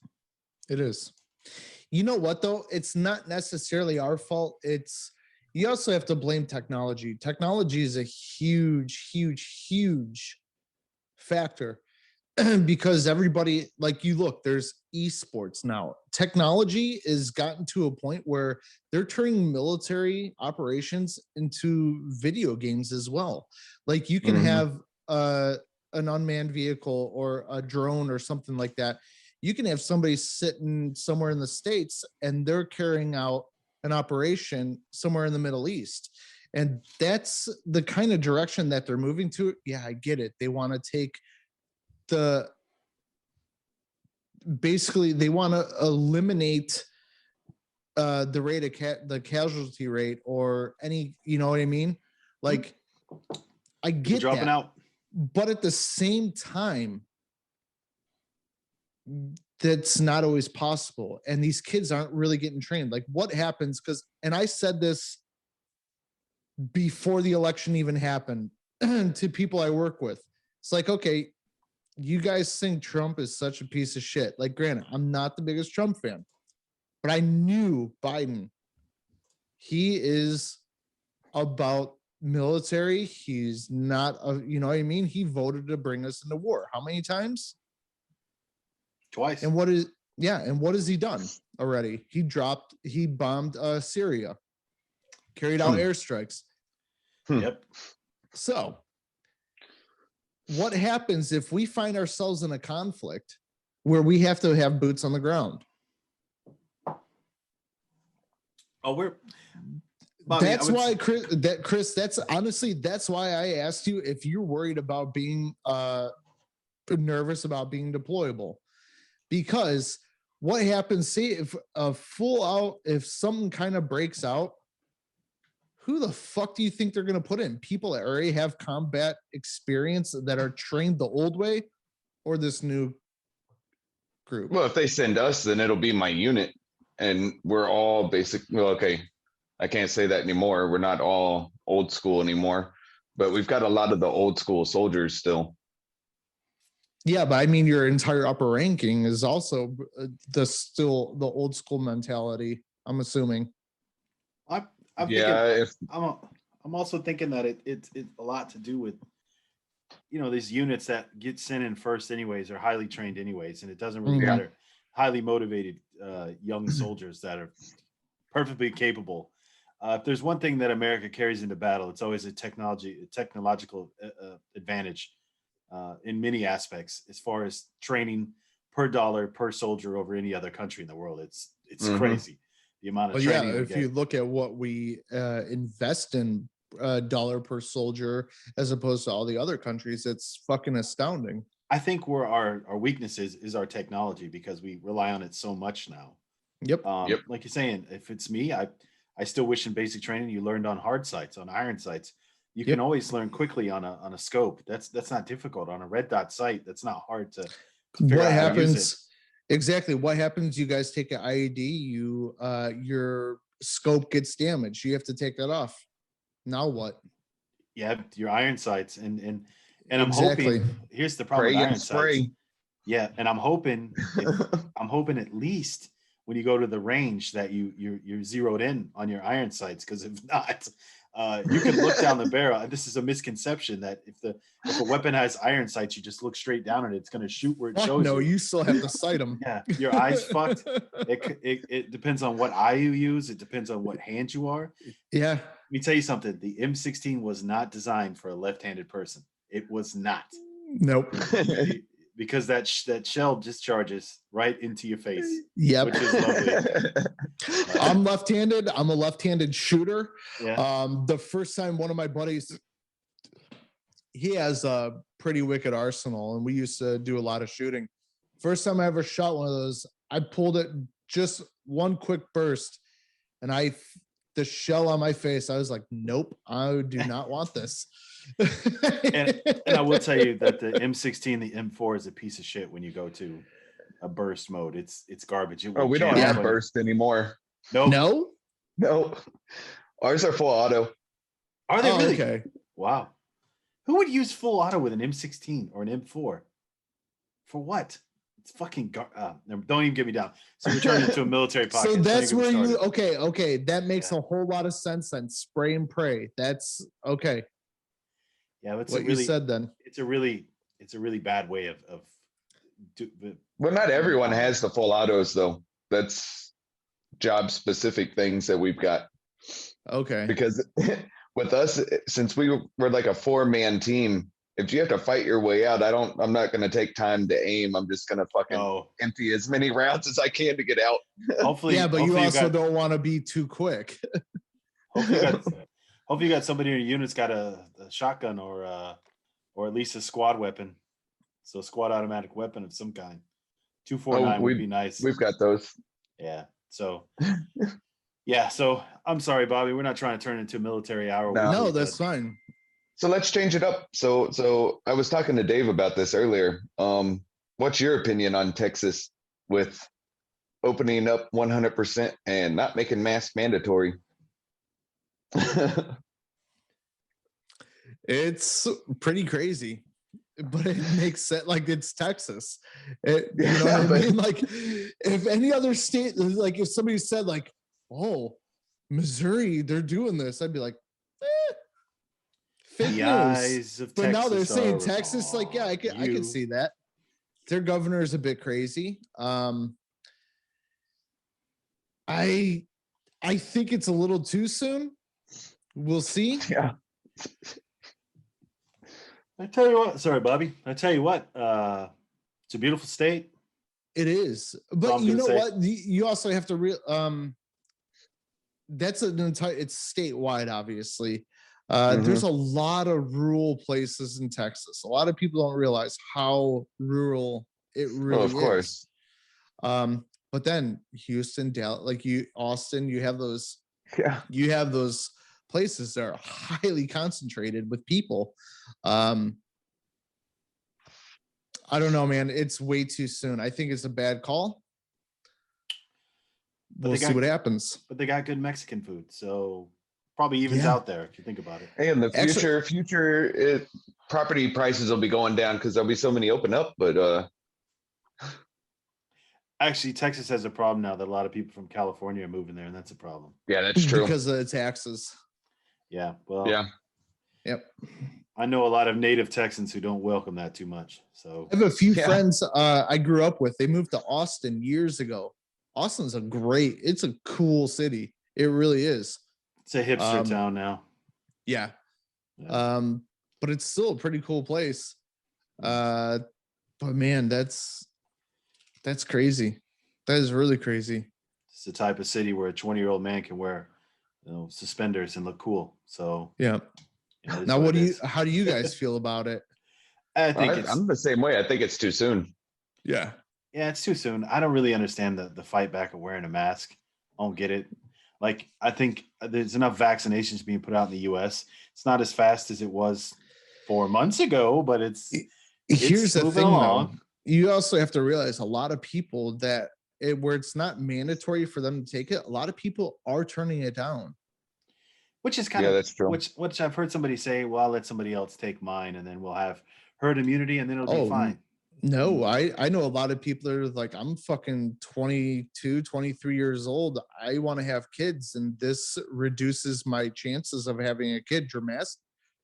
It is. You know what, though? It's not necessarily our fault. You also have to blame technology. Technology is a huge, huge, huge factor because everybody, like you look, there's esports now. Technology has gotten to a point where they're turning military operations into video games as well. Like you can have an unmanned vehicle or a drone or something like that. You can have somebody sitting somewhere in the States and they're carrying out an operation somewhere in the Middle East. And that's the kind of direction that they're moving to. Yeah, I get it. They want to take basically they want to eliminate the rate of the casualty rate or any, you know what I mean? Like, I get dropping out. But at the same time, that's not always possible. And these kids aren't really getting trained. Like what happens? And I said this before the election even happened to people I work with. It's like, okay, you guys think Trump is such a piece of shit. Like, granted, I'm not the biggest Trump fan, but I knew Biden. He is about military. He's not, you know what I mean? He voted to bring us into war. How many times? Twice. And what has he done? already. He bombed Syria, carried out airstrikes. Yep. So what happens if we find ourselves in a conflict where we have to have boots on the ground? Oh, Bobby, that's why, Chris, that's honestly, that's why I asked you if you're worried about being nervous about being deployable. Because what happens, say if if something kind of breaks out, who the fuck do you think they're going to put in? People that already have combat experience that are trained the old way, or this new group? Well, if they send us, then it'll be my unit, and we're all basically, well, okay, I can't say that anymore. We're not all old school anymore, but we've got a lot of the old school soldiers still. Yeah, but I mean, your entire upper ranking is also still the old school mentality, I'm assuming. I'm also thinking that it's a lot to do with, these units that get sent in first anyways are highly trained anyways, and it doesn't really matter. Highly motivated young soldiers that are perfectly capable. If there's one thing that America carries into battle, it's always a technological advantage in many aspects, as far as training per dollar per soldier over any other country in the world. It's crazy the amount of training. Yeah, if you look at what we invest in dollar per soldier as opposed to all the other countries, it's fucking astounding. I think where our weakness is our technology, because we rely on it so much now. Yep. Like you're saying, if it's me, I still wish in basic training you learned on hard sights, on iron sights. You can always learn quickly on a scope. That's not difficult. On a red dot sight, that's not hard to figure out how to use it. Exactly. What happens? You guys take an IED, your scope gets damaged. You have to take that off. Now what? Yeah, your iron sights, and I'm hoping. Here's the problem with iron sights. Yeah, and I'm hoping at least when you go to the range that you're zeroed in on your iron sights, because if not, you can look down the barrel. And this is a misconception that if a weapon has iron sights, you just look straight down and it's going to shoot where it shows. No, you still have to sight them. Yeah, your eyes fucked. It depends on what eye you use. It depends on what hand you are. Yeah. Let me tell you something. The M16 was not designed for a left-handed person. It was not. Nope. Because that shell discharges right into your face. Yep. Which is lovely. I'm left-handed. I'm a left-handed shooter. Yeah. The first time one of my buddies, he has a pretty wicked arsenal, and we used to do a lot of shooting. First time I ever shot one of those, I pulled it just one quick burst, and the shell on my face, I was like, nope, I do not want this. and I will tell you that the M16, the M4 is a piece of shit when you go to a burst mode. It's garbage. We don't have burst anymore. No. Ours are full auto. Are they really? Okay. Wow. Who would use full auto with an M16 or an M4? For what? It's fucking don't even get me down. So we turned into a military podcast. So that's where you okay. That makes a whole lot of sense then. Spray and pray. That's okay. Yeah, it's what you said then. It's a really bad way of well, not everyone has the full autos though. That's job specific things that we've got. Okay. Because with us, since we're like a 4-man team, if you have to fight your way out, I'm not going to take time to aim. I'm just going to fucking empty as many rounds as I can to get out. Hopefully, yeah, but you also don't want to be too quick. Hopefully you got somebody in your unit's got a shotgun or at least a squad weapon. So a squad automatic weapon of some kind. 249 would be nice. We've got those. Yeah. So yeah. So I'm sorry, Bobby. We're not trying to turn into a military hour. No, that's fine. So let's change it up. So I was talking to Dave about this earlier. What's your opinion on Texas with opening up 100% and not making masks mandatory? It's pretty crazy, but it makes sense. Like, it's Texas. You know what I mean? Like, if any other state, like if somebody said like, oh, Missouri, they're doing this, I'd be like, fake news. But now they're saying Texas, like, yeah, I can see that. Their governor is a bit crazy. I think it's a little too soon. We'll see. Yeah. I tell you what, sorry, Bobby. I tell you what, it's a beautiful state. It is, but you know what? You also have to that's an entire. It's statewide, obviously. There's a lot of rural places in Texas. A lot of people don't realize how rural it really is. Of course. But then Houston, Dallas, Austin, you have those. Yeah. You have those places that are highly concentrated with people. I don't know, man. It's way too soon. I think it's a bad call. We'll see what happens. But they got good Mexican food, so probably evens out there if you think about it. Hey, in the future, property prices will be going down because there'll be so many open up. But actually, Texas has a problem now that a lot of people from California are moving there, and that's a problem. Yeah, that's true. Because of the taxes. Yeah. Well. Yeah. Yep. I know a lot of native Texans who don't welcome that too much. So I have a few friends I grew up with. They moved to Austin years ago. Austin's it's a cool city. It really is. It's a hipster town now. Yeah. But it's still a pretty cool place. But man, that's crazy. That is really crazy. It's the type of city where a 20-year-old man can wear, suspenders and look cool. So yeah. Now, how do you guys feel about it? I'm the same way. I think it's too soon. Yeah. Yeah, it's too soon. I don't really understand the fight back of wearing a mask. I don't get it. Like, I think there's enough vaccinations being put out in the U.S. It's not as fast as it was 4 months ago, but here's the thing, though. You also have to realize a lot of people where it's not mandatory for them to take it, a lot of people are turning it down. Which is kind of that's true. Which I've heard somebody say, well, I'll let somebody else take mine and then we'll have herd immunity and then it'll be fine. No, I know a lot of people that are like, I'm fucking 22, 23 years old. I want to have kids, and this reduces my chances of having a kid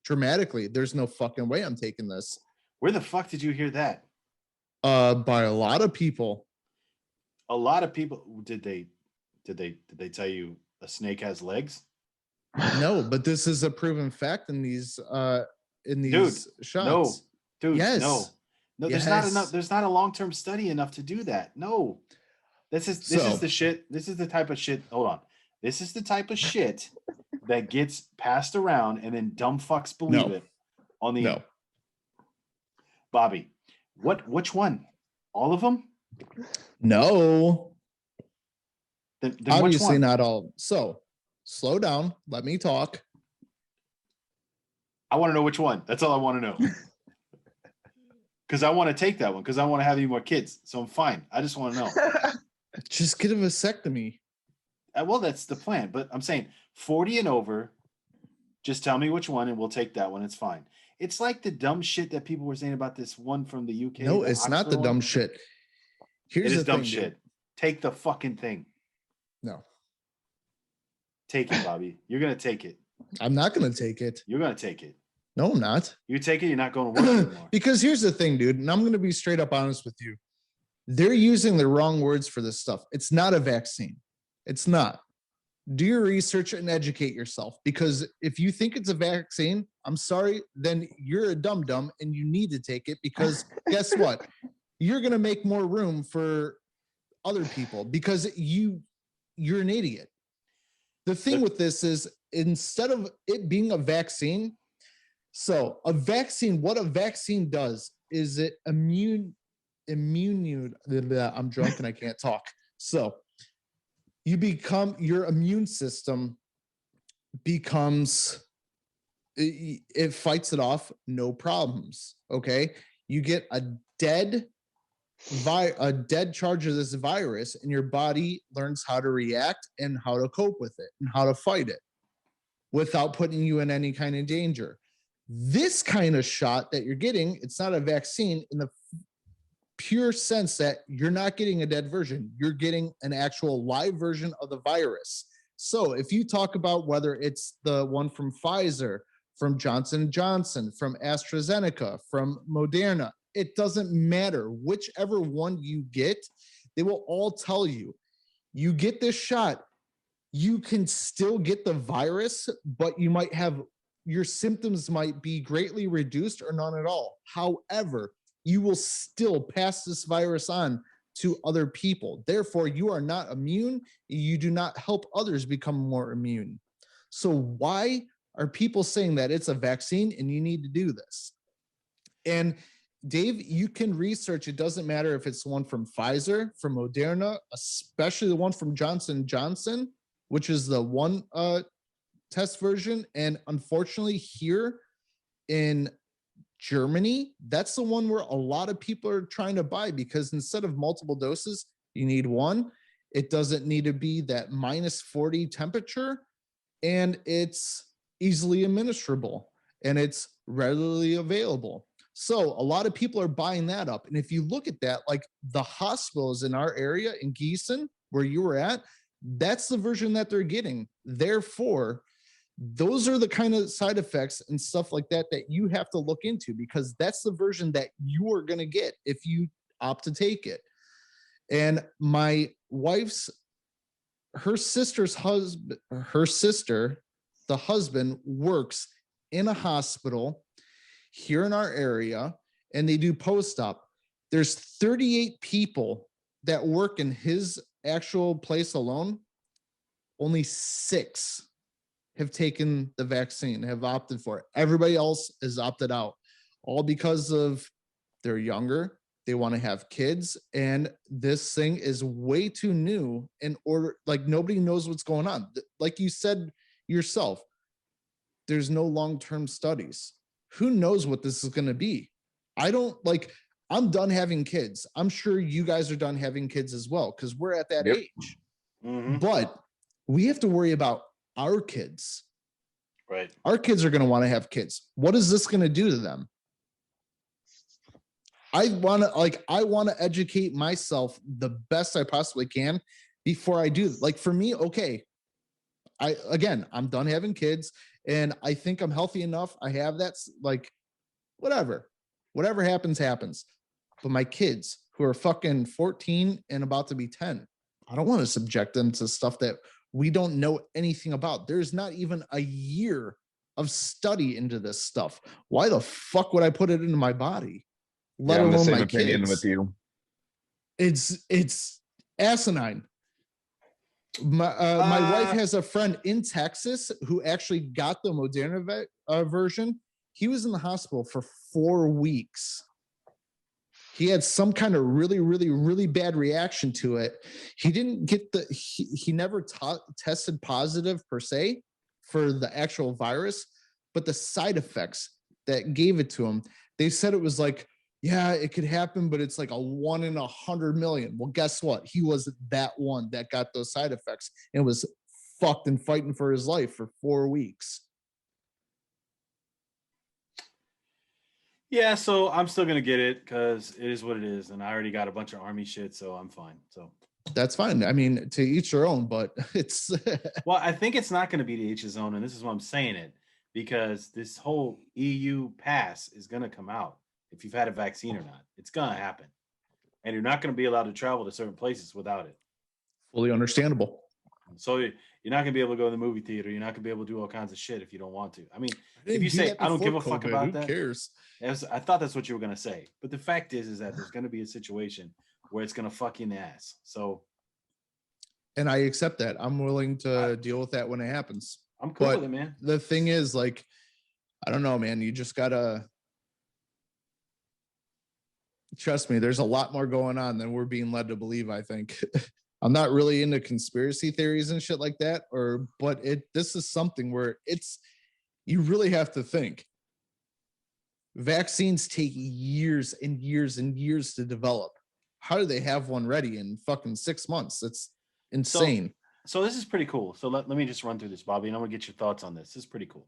dramatically. There's no fucking way I'm taking this. Where the fuck did you hear that? By a lot of people. A lot of people. Did they tell you a snake has legs? No, but this is a proven fact in these shots. No, dude, yes. No, there's not enough. There's not a long-term study enough to do that. No, this is the shit. This is the type of shit. Hold on. This is the type of shit that gets passed around and then dumb fucks believe it. No. Bobby, which one? All of them? No. Then obviously not all. So slow down. Let me talk. I want to know which one. That's all I want to know. Because I want to take that one. Because I want to have any more kids. So I'm fine. I just want to know. Just get a vasectomy. Well, that's the plan. But I'm saying 40 and over. Just tell me which one, and we'll take that one. It's fine. It's like the dumb shit that people were saying about this one from the UK. No, it's not the dumb shit. Here's the dumb shit. Take the fucking thing. No. Take it, Bobby. You're going to take it. I'm not going to take it. You're going to take it. No, I'm not. You take it, you're not going to work anymore. Because here's the thing, dude, and I'm going to be straight up honest with you. They're using the wrong words for this stuff. It's not a vaccine. It's not. Do your research and educate yourself, because if you think it's a vaccine, I'm sorry, then you're a dum-dum and you need to take it, because guess what? You're going to make more room for other people because you're an idiot. The thing with this is, instead of it being a vaccine, so a vaccine, what a vaccine does is it I'm drunk and I can't talk. So your immune system becomes, it fights it off, no problems. Okay. You get a dead charge of this virus, and your body learns how to react and how to cope with it and how to fight it without putting you in any kind of danger. This kind of shot that you're getting, it's not a vaccine in the pure sense that you're not getting a dead version. You're getting an actual live version of the virus. So if you talk about whether it's the one from Pfizer, from Johnson & Johnson, from AstraZeneca, from Moderna, it doesn't matter. Whichever one you get, they will all tell you you get this shot, you can still get the virus, but you might have your symptoms might be greatly reduced or none at all. However, you will still pass this virus on to other people. Therefore, you are not immune. You do not help others become more immune. So why are people saying that it's a vaccine and you need to do this? And Dave, you can research. It doesn't matter if it's the one from Pfizer, from Moderna, especially the one from Johnson & Johnson, which is the one test version. And unfortunately here in Germany, that's the one where a lot of people are trying to buy, because instead of multiple doses, you need one. It doesn't need to be that -40 temperature, and it's easily administrable and it's readily available. So a lot of people are buying that up. And if you look at that, like the hospitals in our area in Gießen, where you were at, that's the version that they're getting. Therefore, those are the kind of side effects and stuff like that that you have to look into, because that's the version that you are going to get if you opt to take it. And my wife's, her sister's husband, the husband works in a hospital here in our area, and they do post-op. There's 38 people that work in his actual place alone. Only 6 have taken the vaccine, have opted for it. Everybody else is opted out, all because of they're younger, they want to have kids, and this thing is way too new in order, like nobody knows what's going on. Like you said yourself, there's no long-term studies. Who knows what this is going to be? I'm done having kids. I'm sure you guys are done having kids as well, because we're at that age. Mm-hmm. But we have to worry about our kids. Right. Our kids are going to want to have kids. What is this going to do to them? I want to educate myself the best I possibly can before I do. Like for me, okay, I'm done having kids, and I think I'm healthy enough. I have that, like, whatever happens. But my kids who are fucking 14 and about to be 10, I don't want to subject them to stuff that we don't know anything about. There's not even a year of study into this stuff. Why the fuck would I put it into my body? Let alone the same my opinion kids. With you. It's asinine. My wife has a friend in Texas who actually got the Moderna version. He was in the hospital for 4 weeks. He had some kind of really, really, really bad reaction to it. He didn't get he never tested positive per se for the actual virus, but the side effects that gave it to him, they said it was like, yeah, it could happen, but it's like a 1 in 100 million. Well, guess what? He was that one that got those side effects and was fucked and fighting for his life for 4 weeks. Yeah, so I'm still gonna get it because it is what it is, and I already got a bunch of army shit, so I'm fine. So that's fine. I mean, to each their own, but it's well, I think it's not gonna be to each his own, and this is why I'm saying it, because this whole EU pass is gonna come out if you've had a vaccine or not. It's gonna happen, and you're not gonna be allowed to travel to certain places without it. Fully understandable. So you're not gonna be able to go to the movie theater. You're not gonna be able to do all kinds of shit if you don't want to. I mean, if you say I don't give a fuck about that, who cares? I thought that's what you were gonna say. But the fact is that there's gonna be a situation where it's gonna fuck you in the ass. So, and I accept that. I'm willing to deal with that when it happens. I'm cool with it, man. The thing is, like, I don't know, man. You just gotta trust me. There's a lot more going on than we're being led to believe, I think. I'm not really into conspiracy theories and shit like that, but this is something where you really have to think. Vaccines take years and years and years to develop. How do they have one ready in fucking 6 months? It's insane. So this is pretty cool. So let me just run through this, Bobby, and I'm gonna get your thoughts on this. This is pretty cool.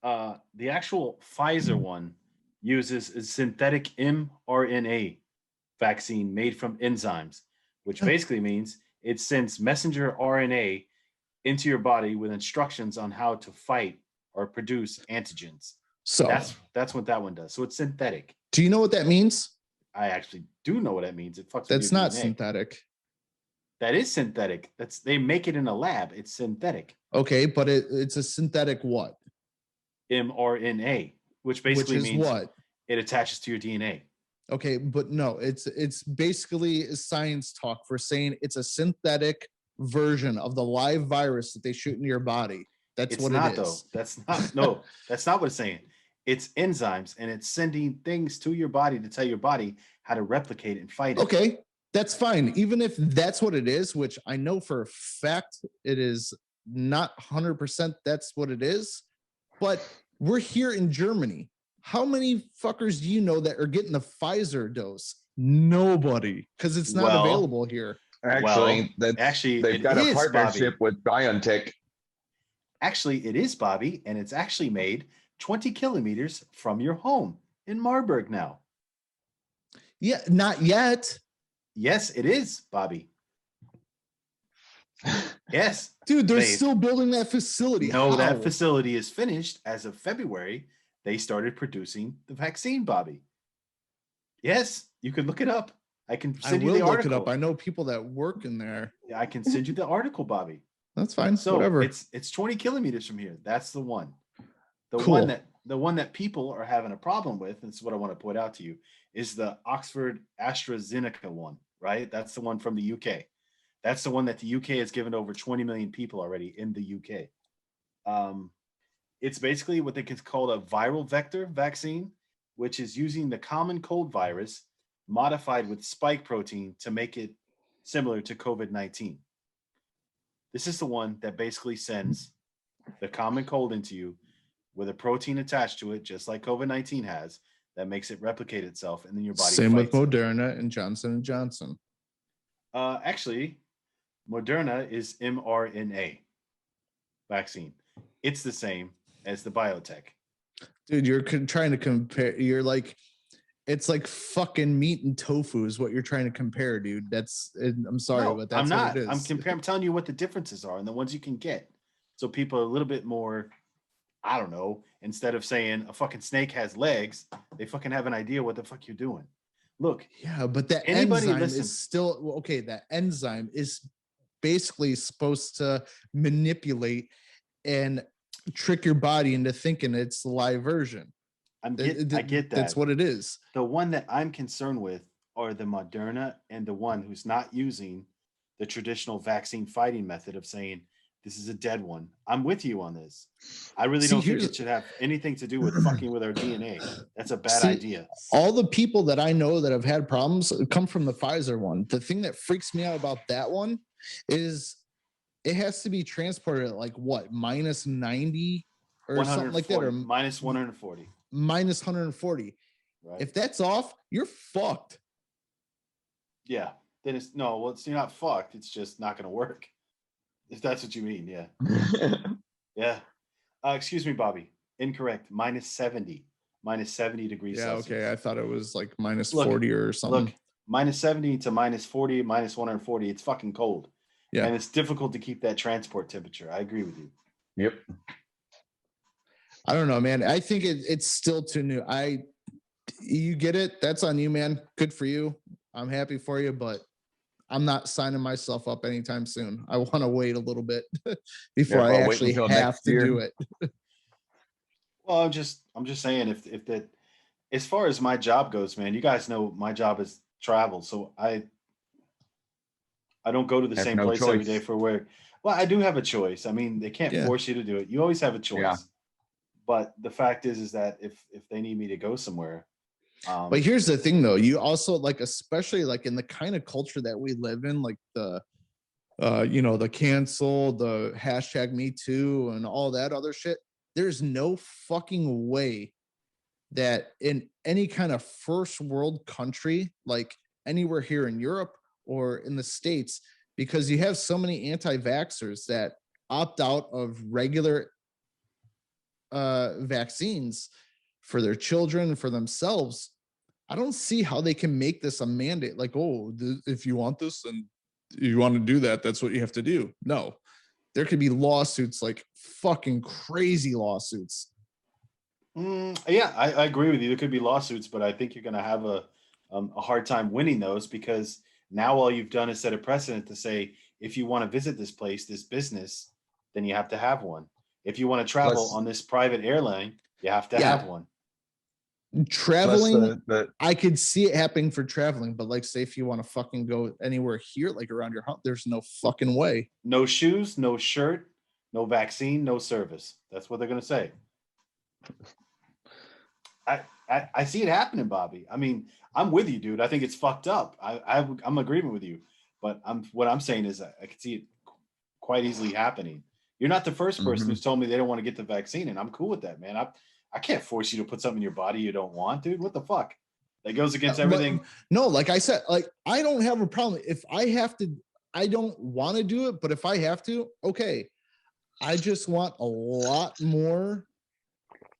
The actual Pfizer one uses a synthetic mRNA vaccine made from enzymes, which basically means it sends messenger RNA into your body with instructions on how to fight or produce antigens. So that's what that one does. So it's synthetic. Do you know what that means? I actually do know what that means. It fucks. That's not synthetic. That is synthetic. They make it in a lab. It's synthetic. Okay, but it's a synthetic what? mRNA, which basically is means what? It attaches to your DNA. Okay, but no, it's basically science talk for saying it's a synthetic version of the live virus that they shoot into your body. That's what it is. Though. That's not. No, that's not what it's saying. It's enzymes, and it's sending things to your body to tell your body how to replicate and fight it. Okay, that's fine. Even if that's what it is, which I know for a fact it is not 100% that's what it is, but we're here in Germany. How many fuckers do you know that are getting the Pfizer dose? Nobody, because it's not available here. Actually, they've got a partnership with BioNTech. Actually, it is, Bobby, and it's actually made 20 kilometers from your home in Marburg now. Yeah, not yet. Yes, it is, Bobby. Yes. Dude, they're still building that facility. No, that facility is finished. As of February, they started producing the vaccine, Bobby. Yes, you can look it up. I can send you the article. Look it up. I know people that work in there. Yeah, I can send you the article, Bobby. That's fine. So whatever. It's 20 kilometers from here. That's the one. The one that people are having a problem with, and this is what I want to point out to you, is the Oxford AstraZeneca one, right? That's the one from the UK. That's the one that the UK has given over 20 million people already in the UK. It's basically what they can call a viral vector vaccine, which is using the common cold virus modified with spike protein to make it similar to COVID-19. This is the one that basically sends the common cold into you with a protein attached to it, just like COVID-19 has, that makes it replicate itself, and then your body Same fights with Moderna and Johnson & Johnson. Actually, Moderna is mRNA vaccine. It's the same as the biotech. Dude, you're trying to compare. You're like, it's like fucking meat and tofu is what you're trying to compare, dude. I'm sorry, but that's I'm not. What it is. I'm telling you what the differences are and the ones you can get. So people are a little bit more, I don't know, instead of saying a fucking snake has legs, they fucking have an idea what the fuck you're doing. Look. Yeah, but that enzyme is still, okay, that enzyme is basically supposed to manipulate and trick your body into thinking it's the live version. I get that. That's what it is. The one that I'm concerned with are the Moderna and the one who's not using the traditional vaccine fighting method of saying, this is a dead one. I'm with you on this. I really don't think it should have anything to do with fucking with our DNA. That's a bad idea. All the people that I know that have had problems come from the Pfizer one. The thing that freaks me out about that one is it has to be transported at like what, minus 90 or something like that, or minus 140. Minus 140. Right. If that's off, you're fucked. Yeah. Then it's you're not fucked. It's just not going to work. If that's what you mean, yeah. Yeah. Excuse me, Bobby. Incorrect. Minus 70 degrees Celsius. Okay. I thought it was like minus 40 or something. Look, minus 70 to minus 40, minus 140. It's fucking cold. Yeah. And it's difficult to keep that transport temperature. I agree with you. Yep. I don't know, man. I think it's still too new. You get it. That's on you, man. Good for you. I'm happy for you, but I'm not signing myself up anytime soon. I want to wait a little bit before I actually have to do it. Well, I'm just saying if that, as far as my job goes, man, you guys know my job is travel. So I don't go to the same place every day for work. Well, I do have a choice. I mean, they can't force you to do it. You always have a choice. Yeah. But the fact is that if they need me to go somewhere. But here's the thing, though. You also, like, especially like in the kind of culture that we live in, like the cancel, the hashtag Me Too and all that other shit. There's no fucking way that in any kind of first world country, like anywhere here in Europe or in the States, because you have so many anti-vaxxers that opt out of regular vaccines for their children, for themselves. I don't see how they can make this a mandate. Like, if you want this and you want to do that, that's what you have to do. No, there could be lawsuits, like fucking crazy lawsuits. Yeah, I agree with you. There could be lawsuits, but I think you're going to have a hard time winning those because Now all you've done is set a precedent to say, if you want to visit this place, this business, then you have to have one. If you want to travel on this private airline, you have to have one. Traveling, I could see it happening for traveling, but like, say if you want to fucking go anywhere here, like around your house, there's no fucking way. No shoes, no shirt, no vaccine, no service. That's what they're gonna say. I see it happening, Bobby. I mean, I'm with you, dude. I think it's fucked up. I'm agreement with you, but what I'm saying is I can see it quite easily happening. You're not the first person who's told me they don't want to get the vaccine, and I'm cool with that, man. I can't force you to put something in your body you don't want, dude. What the fuck? That goes against everything. No, like I said, like I don't have a problem. If I have to, I don't want to do it, but if I have to, okay. I just want a lot more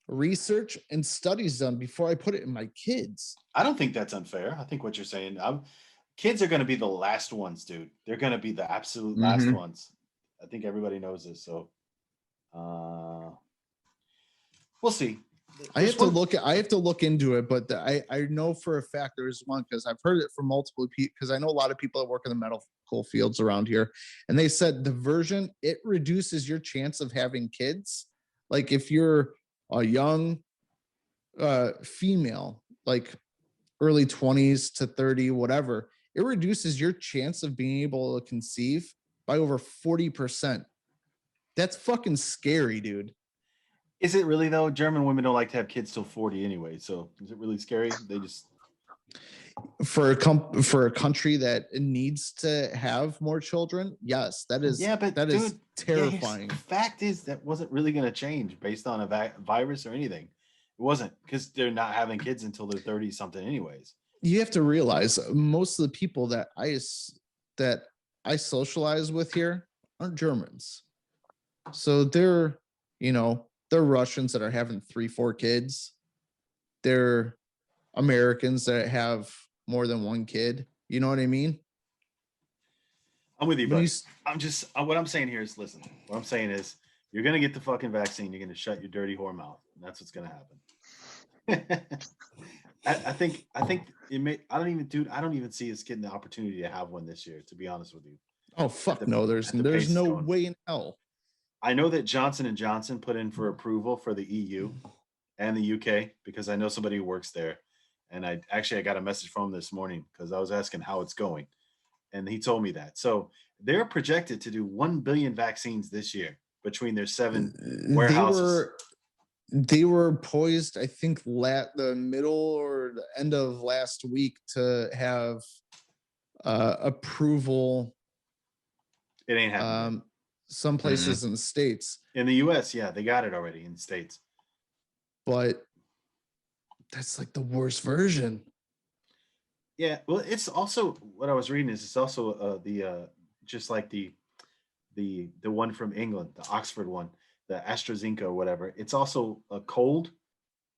research and studies done before I put it in my kids. I don't think that's unfair. I think what you're saying, kids are going to be the last ones, dude. They're going to be the absolute last ones. I think everybody knows this. So, we'll see. I have to look into it, but I know for a fact there's one, because I've heard it from multiple people, because I know a lot of people that work in the medical fields around here, and they said the version, it reduces your chance of having kids. Like if you're a young female, like early 20s to 30, whatever, it reduces your chance of being able to conceive by over 40%. That's fucking scary, dude. Is it really though? German women don't like to have kids till 40 anyway. So is it really scary? They just for a country that needs to have more children. Yes, that is. Yeah, but that dude, is terrifying. The fact is that wasn't really going to change based on a virus or anything. It wasn't, because they're not having kids until they're 30 something anyways. You have to realize most of the people that I socialize with here aren't Germans. So they're Russians that are having 3-4 kids. They're Americans that have more than one kid. You know what I mean? I'm with you, but what I'm saying here is, listen, what I'm saying is, you're going to get the fucking vaccine. You're going to shut your dirty whore mouth. And that's what's going to happen. I think it may, I don't even see us getting the opportunity to have one this year, to be honest with you. Oh, fuck no. There's no way in hell. I know that Johnson & Johnson put in for approval for the EU and the UK, because I know somebody who works there. And I got a message from him this morning because I was asking how it's going. And he told me that. So they're projected to do 1 billion vaccines this year between their 7 warehouses. They were poised, I think, the middle or the end of last week to have approval. It ain't happening. Some places in the States. In the US, yeah, they got it already in the States. But that's like the worst version. Yeah, well, it's also, what I was reading is it's also just like the one from England, the Oxford one, the AstraZeneca or whatever. It's also a cold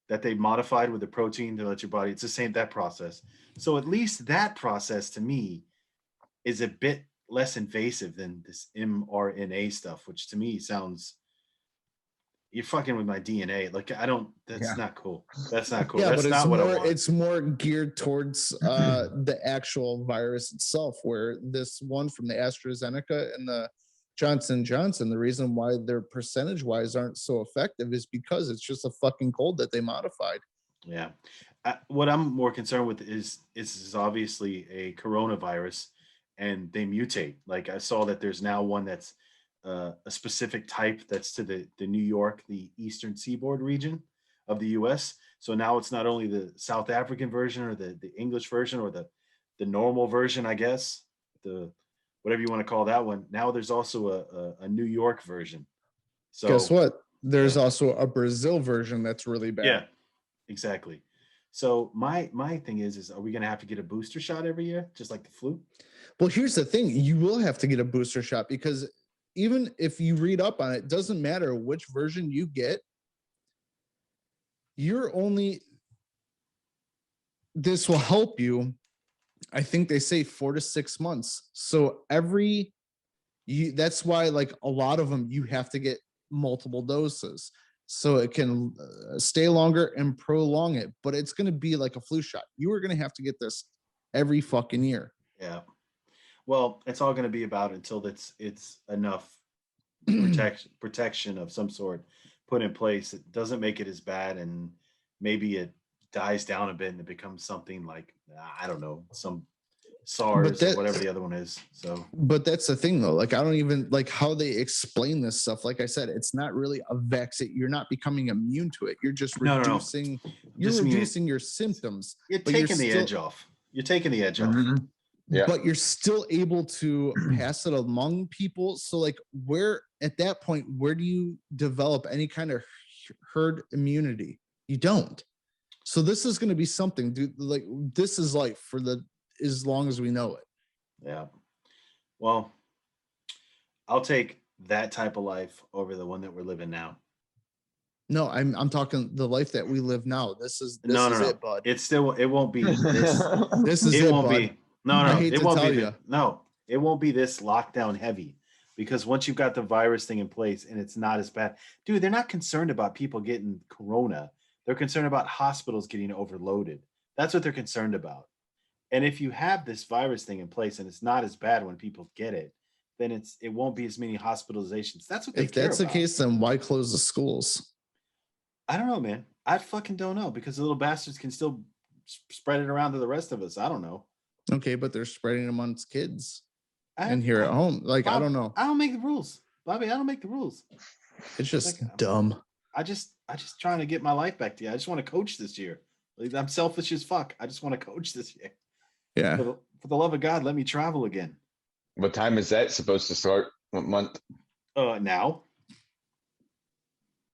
that they modified with the protein to let your body. It's the same, that process. So at least that process to me is a bit less invasive than this mRNA stuff, which to me sounds, you're fucking with my DNA. Like, that's not cool. That's not cool. Yeah, that's but not what I want. It's more geared towards the actual virus itself, where this one from the AstraZeneca and the Johnson & Johnson, the reason why their percentage wise aren't so effective is because it's just a fucking cold that they modified. Yeah. What I'm more concerned with is obviously a coronavirus, and they mutate. Like, I saw that there's now one that's a specific type that's to the New York, the Eastern Seaboard region of the US. So now it's not only the South African version or the English version or the normal version, I guess, the whatever you want to call that one. Now there's also a New York version. So guess what? There's also a Brazil version that's really bad. Yeah, exactly. So my thing is are we going to have to get a booster shot every year, just like the flu? Well, here's the thing. You will have to get a booster shot, because even if you read up on it, it doesn't matter which version you get. This will help you, I think they say 4 to 6 months. So that's why, like, a lot of them, you have to get multiple doses so it can stay longer and prolong it. But it's going to be like a flu shot. You are going to have to get this every fucking year. Yeah. Well, it's all going to be about until it's enough protection of some sort put in place. It doesn't make it as bad, and maybe it dies down a bit and it becomes something like I don't know, some But SARS or whatever the other one is. So, but that's the thing though. Like I don't even like how they explain this stuff. Like I said, it's not really a vaccine. You're not becoming immune to it. You're just No. reducing. You're Just reducing your symptoms. you're but taking the edge off. You're taking the edge off. Yeah. But you're still able to pass it among people. So like where at that point, where do you develop any kind of herd immunity? You don't. So this is going to be something, dude. Like this is life for as long as we know it. Yeah. Well, I'll take that type of life over the one that we're living now. No, I'm talking the life that we live now. This is No. it, bud. It won't be this. This is it it, won't bud. be. No, I hate it to won't tell be. you. No, it won't be this lockdown heavy, because once you've got the virus thing in place and it's not as bad, dude. They're not concerned about people getting corona. They're concerned about hospitals getting overloaded. That's what they're concerned about. And if you have this virus thing in place and it's not as bad when people get it, then it won't be as many hospitalizations. That's what they care about. If that's the case, then why close the schools? I don't know, man. I fucking don't know, because the little bastards can still spread it around to the rest of us. I don't know. Okay, but they're spreading them amongst kids And here at home. Like, Bob, I don't know. I don't make the rules, Bobby. I don't make the rules. It's just like, dumb. I just trying to get my life back to you. I just want to coach this year. Like, I'm selfish as fuck. I just want to coach this year. Yeah. For the love of God, let me travel again. What time is that supposed to start? What month? Now.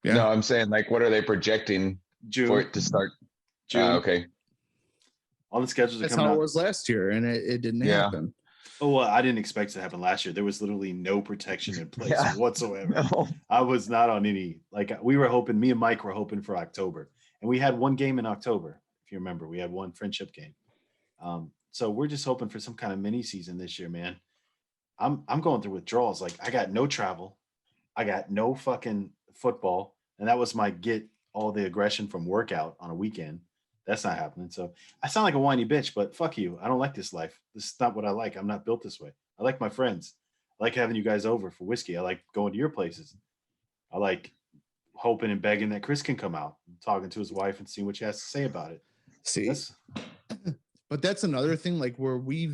Yeah. No, I'm saying like, what are they projecting June for it to start? June. Okay. All the schedules are That's coming how out. it was last year, and it didn't happen. Oh, well, I didn't expect it to happen last year. There was literally no protection in place whatsoever. No. I was not on any, like, we were hoping, me and Mike were hoping for October. And we had one game in October. If you remember, we had one friendship game. So we're just hoping for some kind of mini season this year, man. I'm going through withdrawals. Like, I got no travel. I got no fucking football. And that was my get all the aggression from workout on a weekend. That's not happening. So I sound like a whiny bitch, but fuck you. I don't like this life. This is not what I like. I'm not built this way. I like my friends. I like having you guys over for whiskey. I like going to your places. I like hoping and begging that Chris can come out and talking to his wife and see what she has to say about it. See, but that's another thing, like where we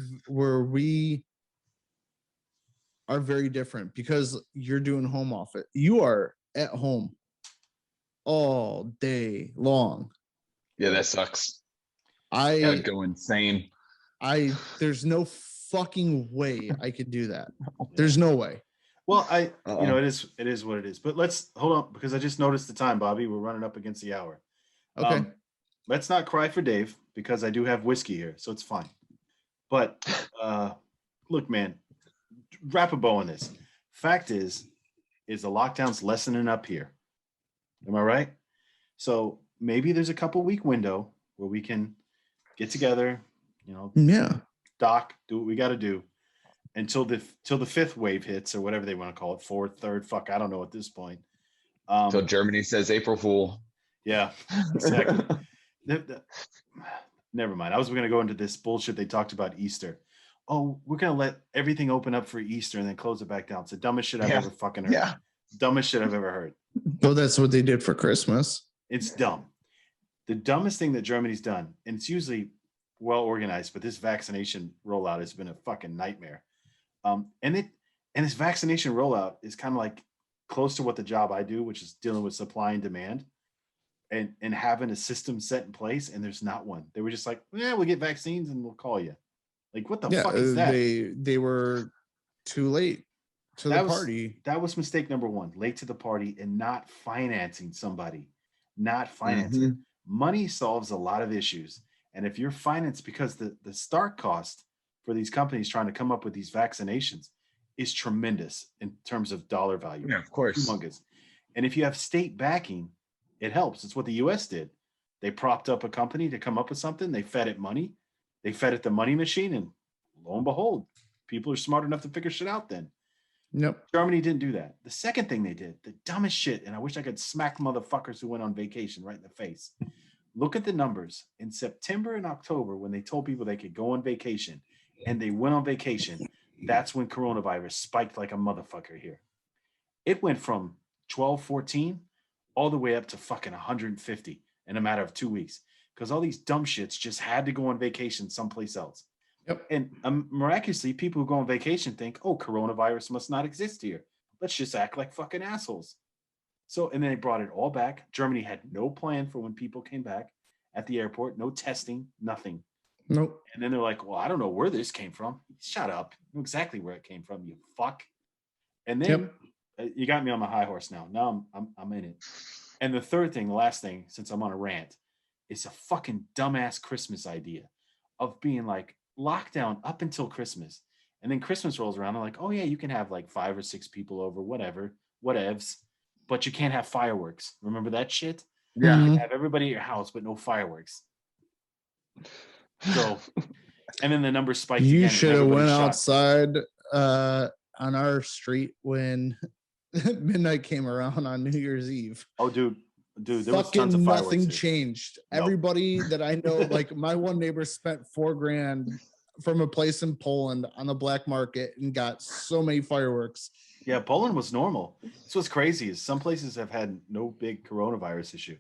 are very different, because you're doing home office. You are at home all day long. Yeah, that sucks. I gotta go insane. There's no fucking way I could do that. There's no way. Well, it is what it is. But let's hold on, because I just noticed the time, Bobby. We're running up against the hour. Okay. Let's not cry for Dave, because I do have whiskey here, so it's fine. But look, man, wrap a bow on this. Fact is the lockdown's lessening up here. Am I right? So maybe there's a couple week window where we can get together, doc, do what we got to do until the fifth wave hits, or whatever they want to call it, fourth, third, fuck, I don't know at this point. Until Germany says April Fool. Yeah, exactly. Never mind. I was going to go into this bullshit they talked about Easter. Oh, we're going to let everything open up for Easter and then close it back down. It's the dumbest shit I've ever fucking heard. Yeah. Dumbest shit I've ever heard. Well, that's what they did for Christmas. It's dumb. The dumbest thing that Germany's done, and it's usually well organized, but this vaccination rollout has been a fucking nightmare. And this vaccination rollout is kind of like close to what the job I do, which is dealing with supply and demand, and having a system set in place, and there's not one. They were just like, yeah, we'll get vaccines and we'll call you. Like, what the fuck is that? They were too late to the party. That was mistake number one, late to the party and not financing somebody. Not financing. Mm-hmm. Money solves a lot of issues. And if you're financed, because the start cost for these companies trying to come up with these vaccinations is tremendous in terms of dollar value. Yeah, of course. Humongous. And if you have state backing, it helps. It's what the US did. They propped up a company to come up with something. They fed it money. They fed it the money machine, and lo and behold, people are smart enough to figure shit out then. Nope. Germany didn't do that. The second thing they did, the dumbest shit, and I wish I could smack motherfuckers who went on vacation right in the face. Look at the numbers. In September and October, when they told people they could go on vacation, and they went on vacation, that's when coronavirus spiked like a motherfucker here. It went from 12, 14 all the way up to fucking 150 in a matter of 2 weeks because all these dumb shits just had to go on vacation someplace else. Yep. And miraculously, people who go on vacation think, oh, coronavirus must not exist here. Let's just act like fucking assholes. So, and then they brought it all back. Germany had no plan for when people came back at the airport, no testing, nothing. Nope. And then they're like, well, I don't know where this came from. Shut up. I know exactly where it came from, you fuck. And then you got me on my high horse now. Now I'm in it. And the third thing, the last thing, since I'm on a rant, is a fucking dumbass Christmas idea of being like lockdown up until Christmas. And then Christmas rolls around. They're like, oh, yeah, you can have like 5 or 6 people over, whatevs. But you can't have fireworks. Remember that shit? Yeah. You can have everybody at your house, but no fireworks. So, and then the number spiked again. You should have went outside on our street when midnight came around on New Year's Eve. Oh, dude, there fucking was tons of fireworks. Nothing changed. Nope. Everybody that I know, like my one neighbor spent $4,000 from a place in Poland on the black market and got so many fireworks. Yeah, Poland was normal. This was crazy. Is some places have had no big coronavirus issue.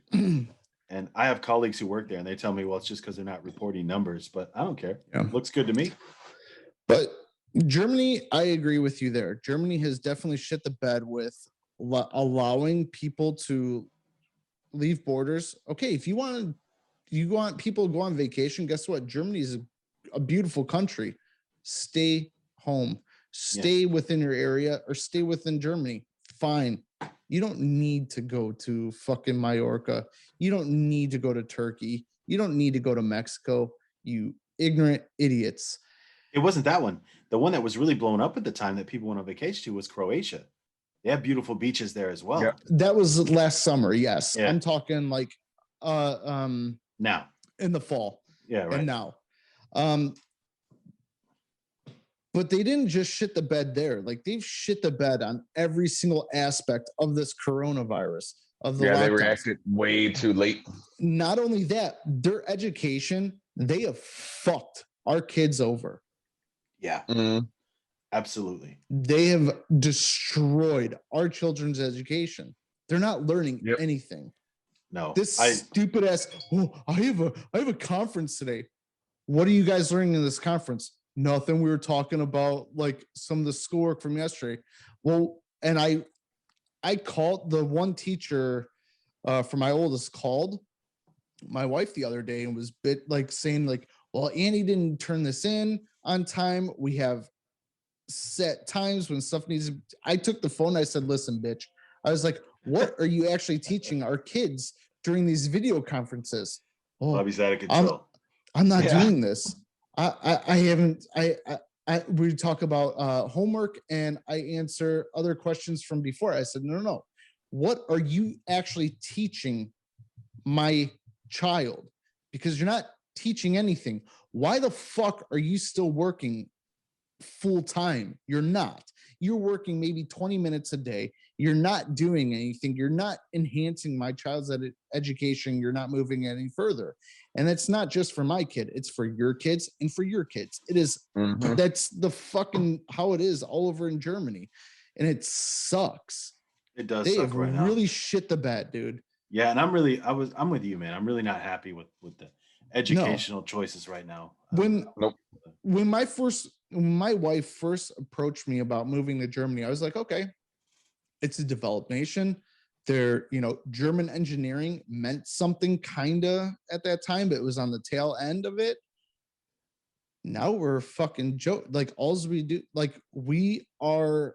And I have colleagues who work there and they tell me, well, it's just because they're not reporting numbers, but I don't care. Yeah. Looks good to me. But Germany, I agree with you there. Germany has definitely shit the bed with allowing people to leave borders. Okay, if you want people to go on vacation, guess what? Germany is a beautiful country. Stay home. Stay within your area or stay within Germany. Fine. You don't need to go to fucking Mallorca. You don't need to go to Turkey. You don't need to go to Mexico. You ignorant idiots. It wasn't that one. The one that was really blown up at the time that people went on vacation to was Croatia. They have beautiful beaches there as well. Yeah. That was last summer. Yes. Yeah. I'm talking like now in the fall. Yeah. Right. And now. But they didn't just shit the bed there. Like they've shit the bed on every single aspect of this coronavirus. They reacted way too late. Not only that, their education, they have fucked our kids over. Yeah, absolutely. They have destroyed our children's education. They're not learning anything. No, this stupid ass. Oh, I have a conference today. What are you guys learning in this conference? Nothing. We were talking about like some of the schoolwork from yesterday. Well, and I called the one teacher for my oldest called my wife the other day and was saying like, well, Annie didn't turn this in on time. We have set times when stuff needs. I took the phone. I said, listen, bitch. I was like, what are you actually teaching our kids during these video conferences? Oh, Bobby's out of control. I'm not doing this. I haven't. We talk about homework and I answer other questions from before. I said, no. What are you actually teaching my child? Because you're not teaching anything. Why the fuck are you still working full time? You're not. You're working maybe 20 minutes a day. You're not doing anything. You're not enhancing my child's education. You're not moving any further. And it's not just for my kid. It's for your kids and for your kids. It is. That's the fucking how it is all over in Germany. And it sucks. It does. They suck have right really now. shit the bed, dude. Yeah. And I'm with you, man. I'm really not happy with the educational choices right now. When my wife first approached me about moving to Germany, I was like, okay, it's a developed nation. They're, German engineering meant something kind of at that time, but it was on the tail end of it. Now we're fucking joke. Like all we do, like we are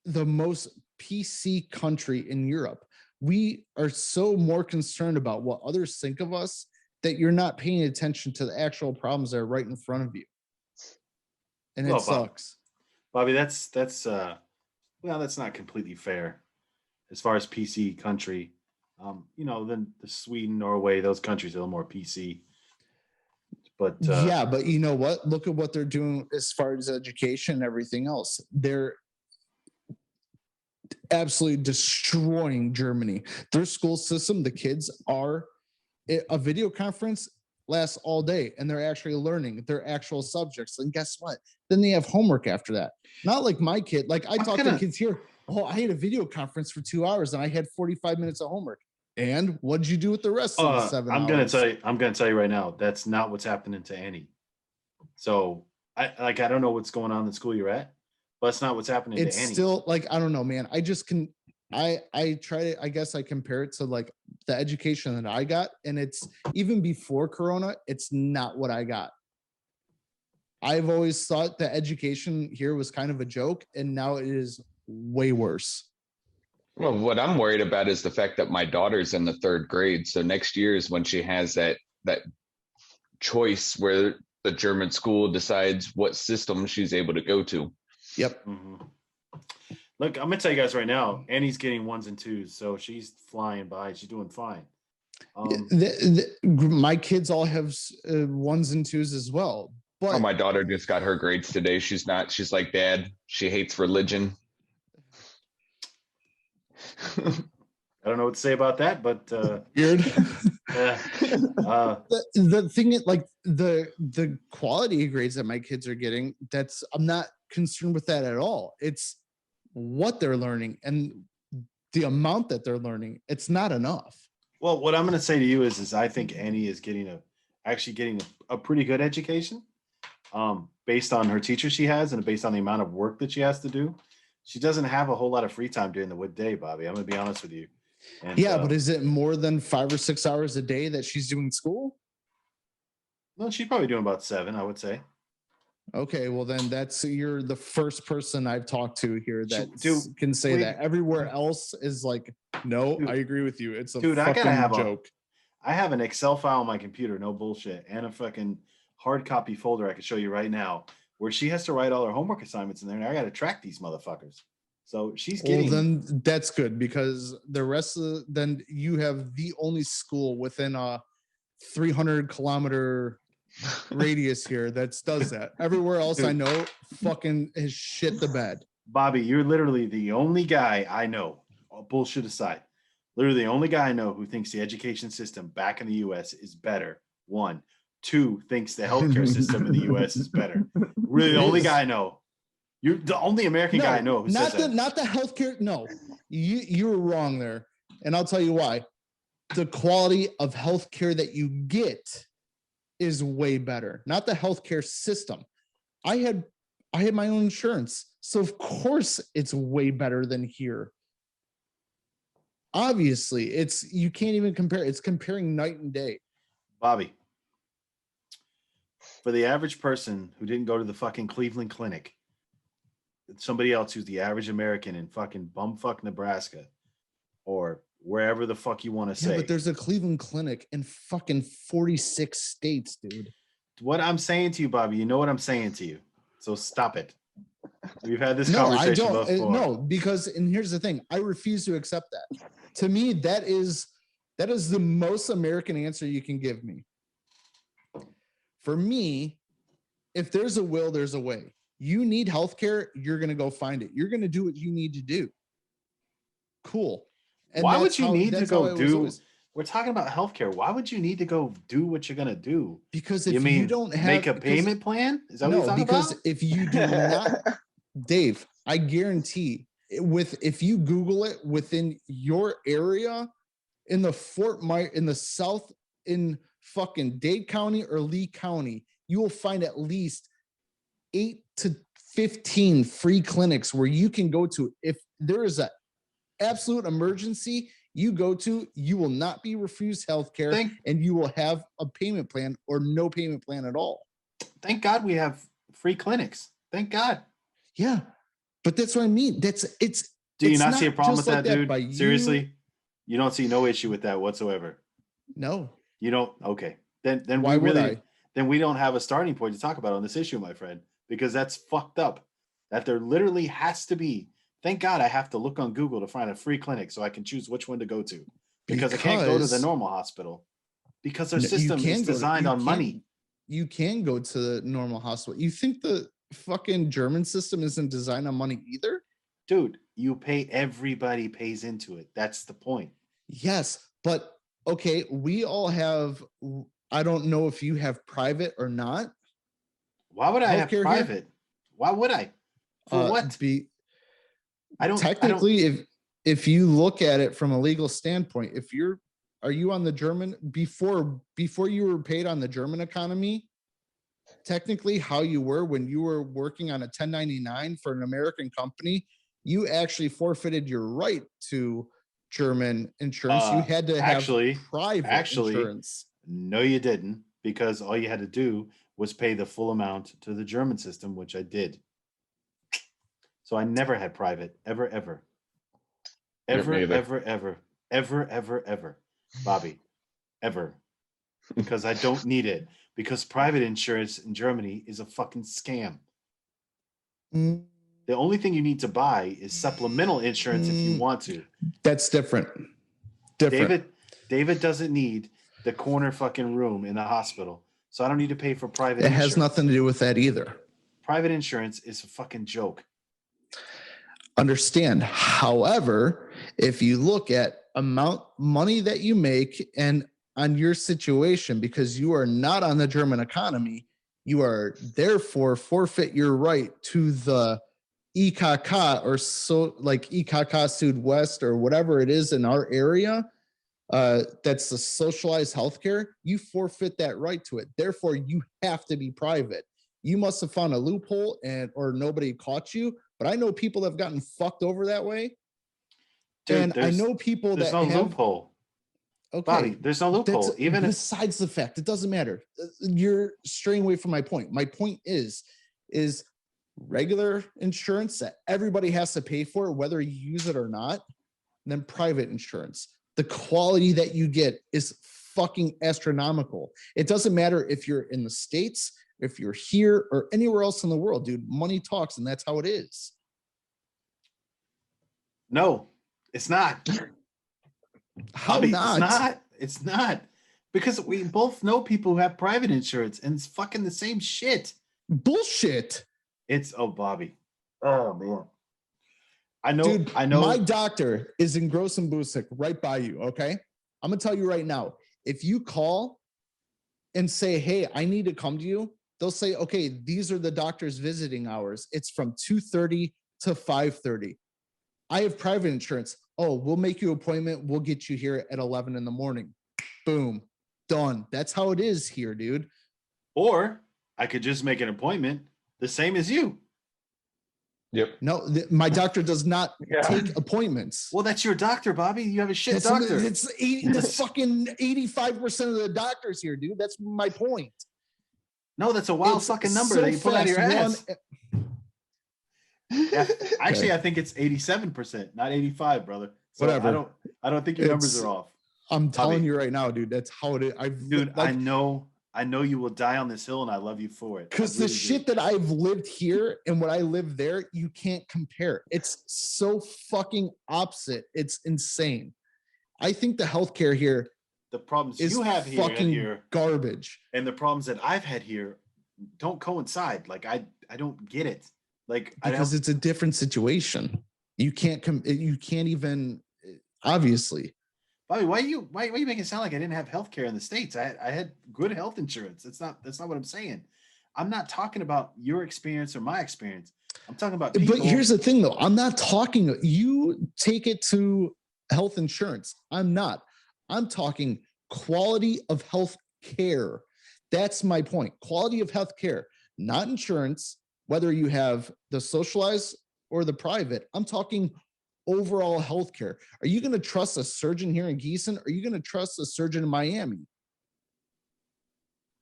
the most PC country in Europe. We are so more concerned about what others think of us that you're not paying attention to the actual problems that are right in front of you. And it sucks. Bobby, that's not completely fair. As far as PC country, then the Sweden, Norway, those countries are a little more PC. But but you know what? Look at what they're doing as far as education and everything else. They're absolutely destroying Germany. Their school system, the kids are a video conference. lasts all day and they're actually learning their actual subjects. And guess what? Then they have homework after that. Not like my kid. Like I taught the kids here. Oh, I had a video conference for 2 hours and I had 45 minutes of homework. And what did you do with the rest of the 7 hours? I'm gonna tell you right now, that's not what's happening to Annie. So I don't know what's going on in the school you're at, but it's not what's happening to Annie. It's still like, I don't know, man. I just can I try to, I guess I compare it to like the education that I got, and it's even before Corona, it's not what I got. I've always thought the education here was kind of a joke, and now it is way worse. Well, what I'm worried about is the fact that my daughter's in the 3rd grade. So next year is when she has that choice where the German school decides what system she's able to go to. Yep. Mm-hmm. Look, I'm gonna tell you guys right now, Annie's getting 1s and 2s, so she's flying by. She's doing fine. My kids all have 1s and 2s as well. But my daughter just got her grades today. She's like, Dad, she hates religion. I don't know what to say about that, but weird. The thing is, like the quality of grades that my kids are getting, I'm not concerned with that at all. It's what they're learning and the amount that they're learning. It's not enough. Well, what I'm going to say to you is I think Annie is getting a pretty good education, based on her teacher she has and based on the amount of work that she has to do. She doesn't have a whole lot of free time during the day, Bobby. I'm going to be honest with you. And, but is it more than 5 or 6 hours a day that she's doing school? No, she's probably doing about 7, I would say. Okay, well then you're the first person I've talked to here that can say that. Everywhere else is like, no, I agree with you. It's a fucking joke. I have an Excel file on my computer, no bullshit, and a fucking hard copy folder I can show you right now where she has to write all her homework assignments in there, and I got to track these motherfuckers. So she's getting. Well, then that's good, because the rest of then you have the only school within a 300-kilometer radius here that does that. Everywhere else I know fucking has shit the bed. Bobby, you're literally the only guy I know, all bullshit aside, literally the only guy I know who thinks the education system back in the U.S. is better. 1. 2, thinks the healthcare system in the U.S. is better. Really, the only guy I know. You're the only American guy I know who says that. Not the healthcare. No, you were wrong there, and I'll tell you why. The quality of healthcare that you get is way better. Not the healthcare system. I had my own insurance, so of course it's way better than here. Obviously, you can't even compare. It's comparing night and day. Bobby, for the average person who didn't go to the fucking Cleveland Clinic, somebody else who's the average American in fucking bumfuck Nebraska or wherever the fuck you want to say. But there's a Cleveland Clinic in fucking 46 states, dude. What I'm saying to you, Bobby, you know what I'm saying to you. So stop it. We've had this conversation before. No, because, and here's the thing, I refuse to accept that. To me, that is the most American answer you can give me. For me, if there's a will, there's a way. You need healthcare, you're going to go find it. You're going to do what you need to do. Cool. And why would you need to go do? We're talking about healthcare. Why would you need to go do what you're going to do? Because if you don't have make a payment plan, is that what you're talking about? Because if you do not, Dave, I guarantee if you Google it within your area in the South, in fucking Dade County or Lee County, you will find at least 8 to 15 free clinics where you can go to. If there is an absolute emergency, you will not be refused healthcare, and you will have a payment plan or no payment plan at all. Thank God we have free clinics. Thank God. Yeah, but that's what I mean. Do you not see a problem with that, dude? Seriously, you don't see no issue with that whatsoever. No, you don't. Okay, then why would I? Then we don't have a starting point to talk about on this issue, my friend, because that's fucked up. That there literally has to be. Thank God I have to look on Google to find a free clinic so I can choose which one to go to, because I can't go to the normal hospital because their system is designed on money. You can go to the normal hospital. You think the fucking German system isn't designed on money either? Dude, everybody pays into it. That's the point. Yes, but okay, we all have I don't know if you have private or not. Why would I have Healthcare private? here? Why would I? For what? I don't. If you look at it from a legal standpoint, are you on the German before you were paid on the German economy? Technically, how you were when you were working on a 1099 for an American company, you actually forfeited your right to German insurance. You had to have private insurance. No, you didn't, because all you had to do was pay the full amount to the German system, which I did. So I never had private, ever, Bobby, ever, because I don't need it. Because private insurance in Germany is a fucking scam. The only thing you need to buy is supplemental insurance if you want to. That's different. David doesn't need the corner fucking room in the hospital, so I don't need to pay for private insurance. It has nothing to do with that either. Private insurance is a fucking joke. Understand. However, if you look at amount money that you make and on your situation, because you are not on the German economy, you are therefore forfeit your right to the IKK or so like IKK Südwest or whatever it is in our area. That's the socialized healthcare. You forfeit that right to it. Therefore, you have to be private. You must have found a loophole or nobody caught you. But I know people that have gotten fucked over that way. Dude, and I know people that have loophole. Okay, Bobby, there's no loophole. Even besides the fact, it doesn't matter. You're straying away from my point. My point is regular insurance that everybody has to pay for, whether you use it or not, and then private insurance. The quality that you get is fucking astronomical. It doesn't matter if you're in the States, if you're here, or anywhere else in the world, dude. Money talks, and that's how it is. No, it's not. How Bobby, not? It's not. Because we both know people who have private insurance, and it's fucking the same shit. Bullshit. Bobby. Oh, man. I know. Dude, I know. My doctor is in Gross and Busick, right by you, okay? I'm going to tell you right now. If you call and say, hey, I need to come to you, they'll say, okay, these are the doctor's visiting hours. It's from 2:30 to 5:30. I have private insurance. Oh, we'll make you an appointment. We'll get you here at 11 in the morning. Boom. Done. That's how it is here, dude. Or I could just make an appointment the same as you. Yep. No, my doctor does not take appointments. Well, that's your doctor, Bobby. You have a shit doctor. It's fucking 85% of the doctors here, dude. That's my point. No, that's a wild fucking number that you put out of your ass. Actually, I think it's 87%, not 85, brother. So whatever. I don't think your numbers are off. I'm telling you right now, dude. That's how it is. I know you will die on this hill, and I love you for it. Because the shit that I've lived here and what I live there, you can't compare. It's so fucking opposite. It's insane. I think the healthcare here, the problems you have here, garbage, and the problems that I've had here don't coincide. Like I don't get it. Like because it's a different situation. You can't even obviously. Bobby, why you making it sound like I didn't have health care in the States? I had good health insurance. That's not what I'm saying. I'm not talking about your experience or my experience. I'm talking about people. But here's the thing, though. I'm not talking. You take it to health insurance. I'm not. I'm talking quality of health care. That's my point. Quality of health care, not insurance, whether you have the socialized or the private. I'm talking overall healthcare. Are you going to trust a surgeon here in Gießen? Or are you going to trust a surgeon in Miami?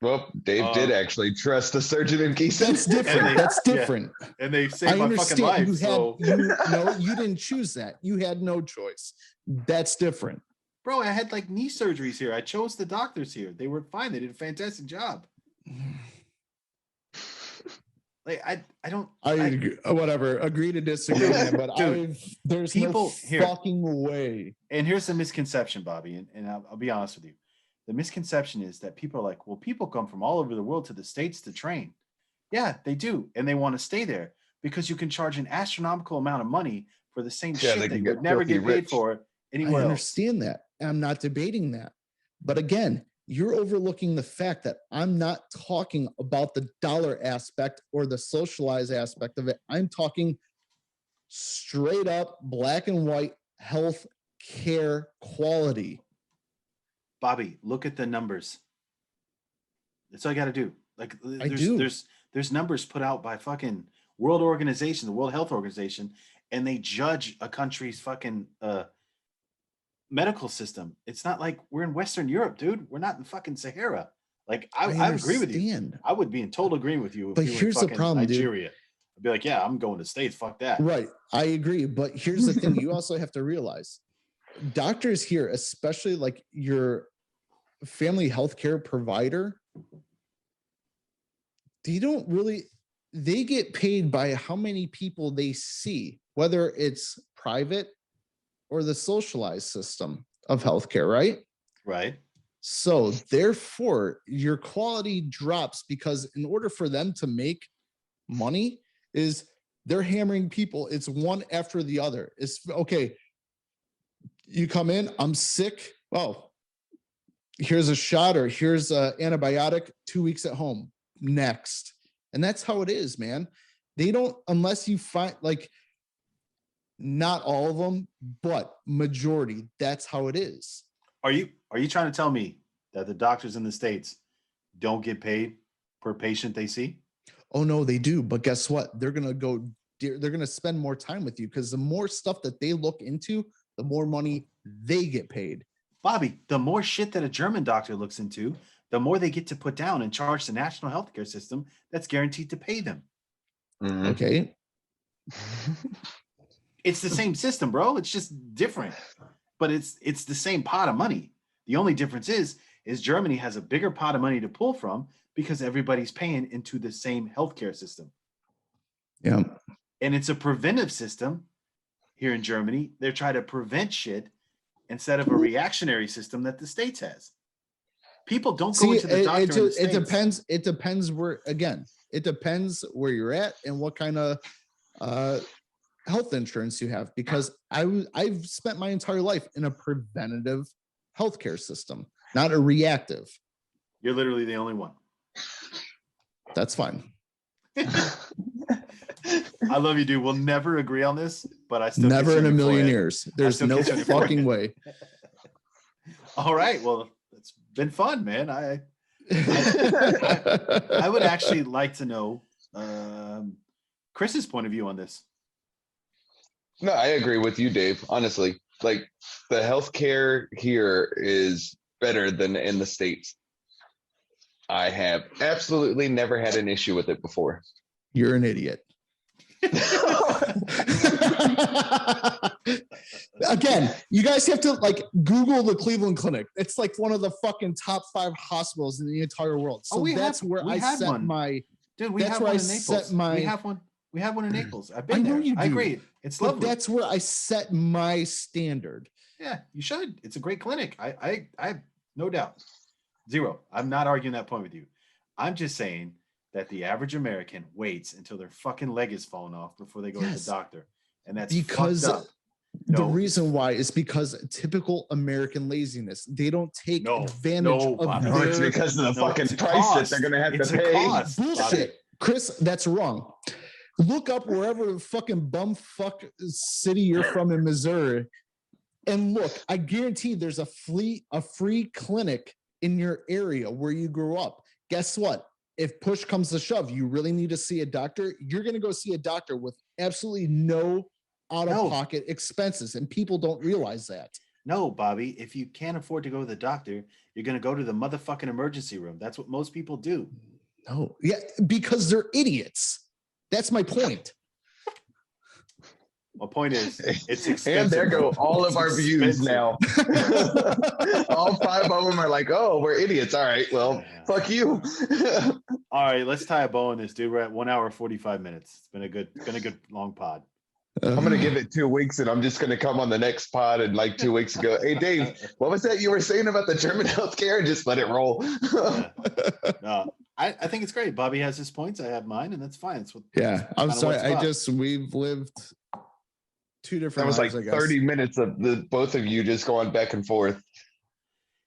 Well, Dave did actually trust a surgeon in Gießen. That's different. That's different. Yeah. And they saved my fucking life. You didn't choose that. You had no choice. That's different. Bro, I had like knee surgeries here. I chose the doctors here. They were fine. They did a fantastic job. Like whatever. Agree to disagree, man, but dude, there's people no fucking way. And here's the misconception, Bobby, and I'll be honest with you. The misconception is that people are like, well, people come from all over the world to the States to train. Yeah, they do, and they want to stay there because you can charge an astronomical amount of money for the same shit that you would never get paid for anywhere else. I understand that. I'm not debating that, but again, you're overlooking the fact that I'm not talking about the dollar aspect or the socialized aspect of it. I'm talking straight up black and white health care quality. Bobby, look at the numbers. That's all I got to do. Like, there's numbers put out by fucking World Organization, the World Health Organization, and they judge a country's fucking medical system. It's not like we're in Western Europe, dude. We're not in fucking Sahara. Like, I agree with you. I would be in total agreement with you. If but you here's the problem, Nigeria. dude. I'd be like, yeah, I'm going to States. Fuck that. Right. I agree. But here's the thing. You also have to realize doctors here, especially like your family healthcare provider, they get paid by how many people they see, whether it's private or the socialized system of healthcare, right? Right. So therefore, your quality drops because in order for them to make money, is they're hammering people. It's one after the other. It's okay. You come in, I'm sick. Oh, here's a shot or here's an antibiotic, 2 weeks at home. Next. And that's how it is, man. They don't, unless you find like not all of them, but majority, that's how it is. Are you trying to tell me that the doctors in the States don't get paid per patient they see? Oh no, they do. But guess what? They're going to spend more time with you because the more stuff that they look into, the more money they get paid. Bobby, the more shit that a German doctor looks into, the more they get to put down and charge the national healthcare system that's guaranteed to pay them. Mm-hmm. Okay. It's the same system, bro. It's just different. But it's the same pot of money. The only difference is Germany has a bigger pot of money to pull from because everybody's paying into the same healthcare system. Yeah. And it's a preventive system here in Germany. They're trying to prevent shit instead of a reactionary system that the States has. People don't go into the doctor in the States. It depends where, again, it depends where you're at and what kind of health insurance you have, because I've spent my entire life in a preventative healthcare system, not a reactive. You're literally the only one. That's fine. I love you, dude. We'll never agree on this, but I still never in a million years. There's no fucking way. All right. Well, it's been fun, man. I would actually like to know Chris's point of view on this. No, I agree with you, Dave. Honestly, like the healthcare here is better than in the States. I have absolutely never had an issue with it before. You're an idiot. Again, you guys have to like Google the Cleveland Clinic. It's like one of the fucking top 5 hospitals in the entire world. So that's where I set my. Dude, we have one in Naples. We have one in Naples. I've been there. I agree. It's lovely. But that's where I set my standard. Yeah, you should. It's a great clinic. I have no doubt. Zero. I'm not arguing that point with you. I'm just saying that the average American waits until their fucking leg is falling off before they go to the doctor. And that's because the reason why is because typical American laziness. They don't take advantage of their... It's because of the fucking price that they're going to have to pay. Bullshit. Chris, that's wrong. Look up wherever the fucking bumfuck city you're from in Missouri. And look, I guarantee there's a free clinic in your area where you grew up. Guess what? If push comes to shove, you really need to see a doctor, you're going to go see a doctor with absolutely no out-of-pocket expenses, and people don't realize that. No, Bobby, if you can't afford to go to the doctor, you're going to go to the motherfucking emergency room. That's what most people do. No, yeah, because they're idiots. That's my point. My point is, it's expensive. And there go all of our views now. All 5 of them are like, oh, we're idiots. All right, well, fuck you. All right, let's tie a bow on this, dude. We're at 1 hour, 45 minutes. It's been a good long pod. I'm going to give it 2 weeks, and I'm just going to come on the next pod and like 2 weeks ago. Hey, Dave, what was that you were saying about the German healthcare? Just let it roll. I think it's great. Bobby has his points. I have mine, and that's fine. I'm sorry. We've lived 2 different. That was like 30 minutes of the both of you just going back and forth.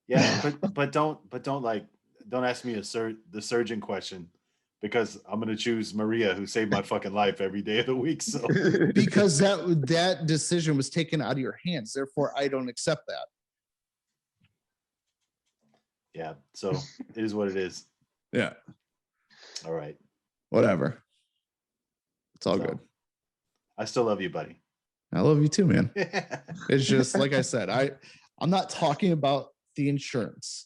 Yeah, but don't ask me the surgeon question, because I'm gonna choose Maria, who saved my fucking life every day of the week. So because that decision was taken out of your hands, therefore I don't accept that. yeah, so it is what it is. Yeah. All right. Whatever. It's all good. I still love you, buddy. I love you too, man. It's just like I said, I'm not talking about the insurance.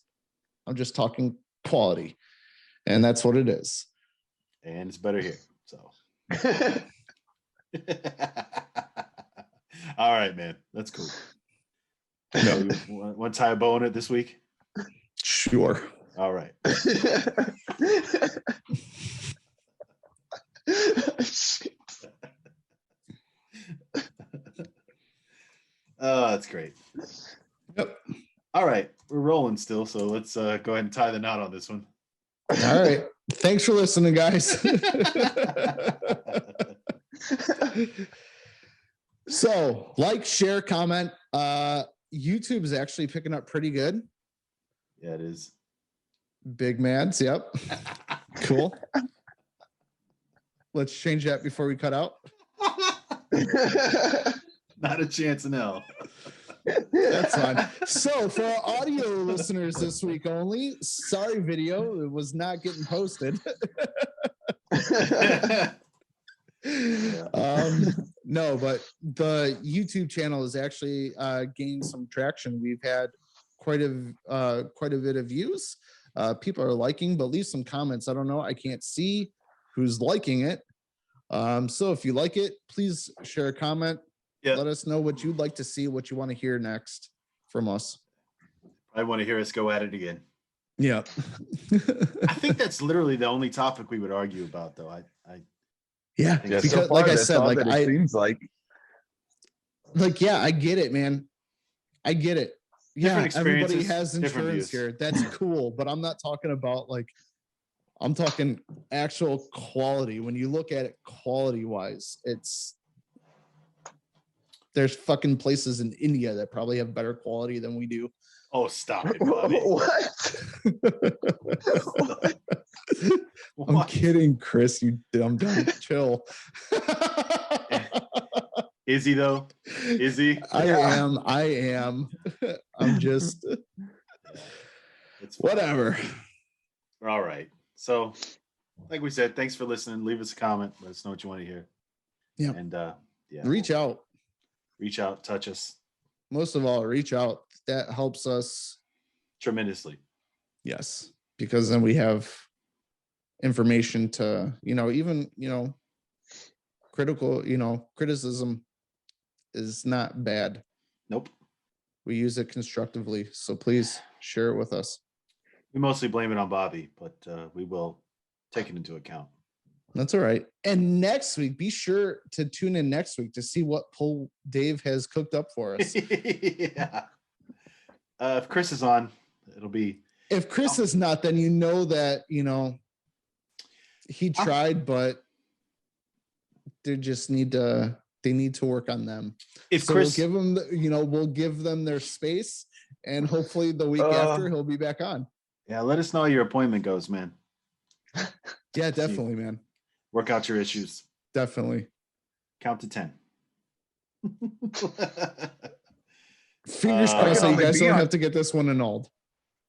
I'm just talking quality. And that's what it is. And it's better here. So all right, man. That's cool. No, you want to tie a bow on it this week? Sure. All right. Oh, that's great. Yep. All right. We're rolling still, so let's go ahead and tie the knot on this one. All right. Thanks for listening, guys. So, like, share, comment. YouTube is actually picking up pretty good. Yeah, it is. Big Mads. Yep. Cool. Let's change that before we cut out. Not a chance in hell. That's fine. So for our audio listeners this week only, sorry video, it was not getting posted. No, but the YouTube channel has actually gained some traction. We've had quite a bit of views. People are liking, but leave some comments. I don't know. I can't see who's liking it. So if you like it, please share a comment. Yep. Let us know what you'd like to see, what you want to hear next from us. I want to hear us go at it again. Yeah. I think that's literally the only topic we would argue about, though. Yeah, because so far, like I said, like it seems like yeah, I get it, man. I get it. Yeah, everybody has insurance here. That's cool, but I'm not talking about I'm talking actual quality. When you look at it quality-wise, there's fucking places in India that probably have better quality than we do. Oh, stop it, Bobby. What? I'm kidding, Chris. You dumb. Chill. Is he though? Is he? I am. I'm just it's whatever. All right. So, like we said, thanks for listening. Leave us a comment. Let us know what you want to hear. Yeah. And reach out. Reach out, touch us. Most of all, reach out. That helps us tremendously. Yes, because then we have information to, even, criticism is not bad. Nope. We use it constructively. So please share it with us. We mostly blame it on Bobby, but we will take it into account. That's all right. And next week, be sure to tune in next week to see what poll Dave has cooked up for us. Yeah. If Chris is on, it'll be. If Chris is not, then that, he tried, but they just need to work on them. If so Chris, we'll give them their space, and hopefully the week after he'll be back on. Yeah. Let us know how your appointment goes, man. Yeah, definitely, man. Work out your issues. Definitely. Count to 10. Fingers crossed you guys don't have to get this one annulled.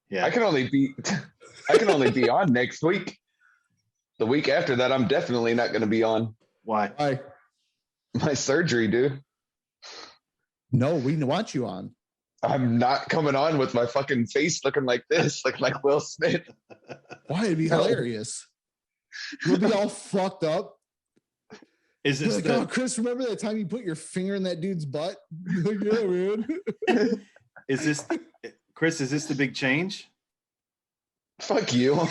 Yeah. I can only be on next week. The week after that, I'm definitely not going to be on. Why? My surgery, dude. No, we want you on. I'm not coming on with my fucking face looking like this, like Will Smith. Why? It'd be hilarious. You'll be all fucked up. Is this oh, Chris, remember that time you put your finger in that dude's butt? Yeah, man. Chris, is this the big change? Fuck you.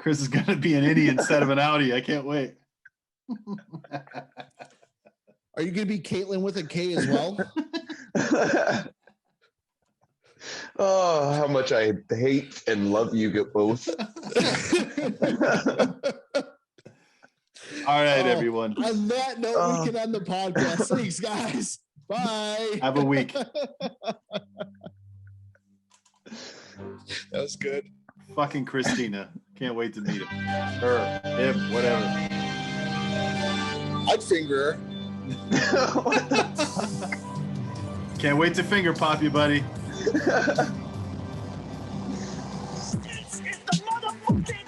Chris is going to be an Indy instead of an Audi. I can't wait. Are you going to be Caitlin with a K as well? Oh, how much I hate and love you both. All right, everyone. On that note, we can end the podcast. Thanks, guys. Bye. Have a week. That was good. Fucking Christina. Can't wait to meet him. Her, him, whatever. I'd finger her. Can't wait to finger pop you, buddy. It's the motherfucking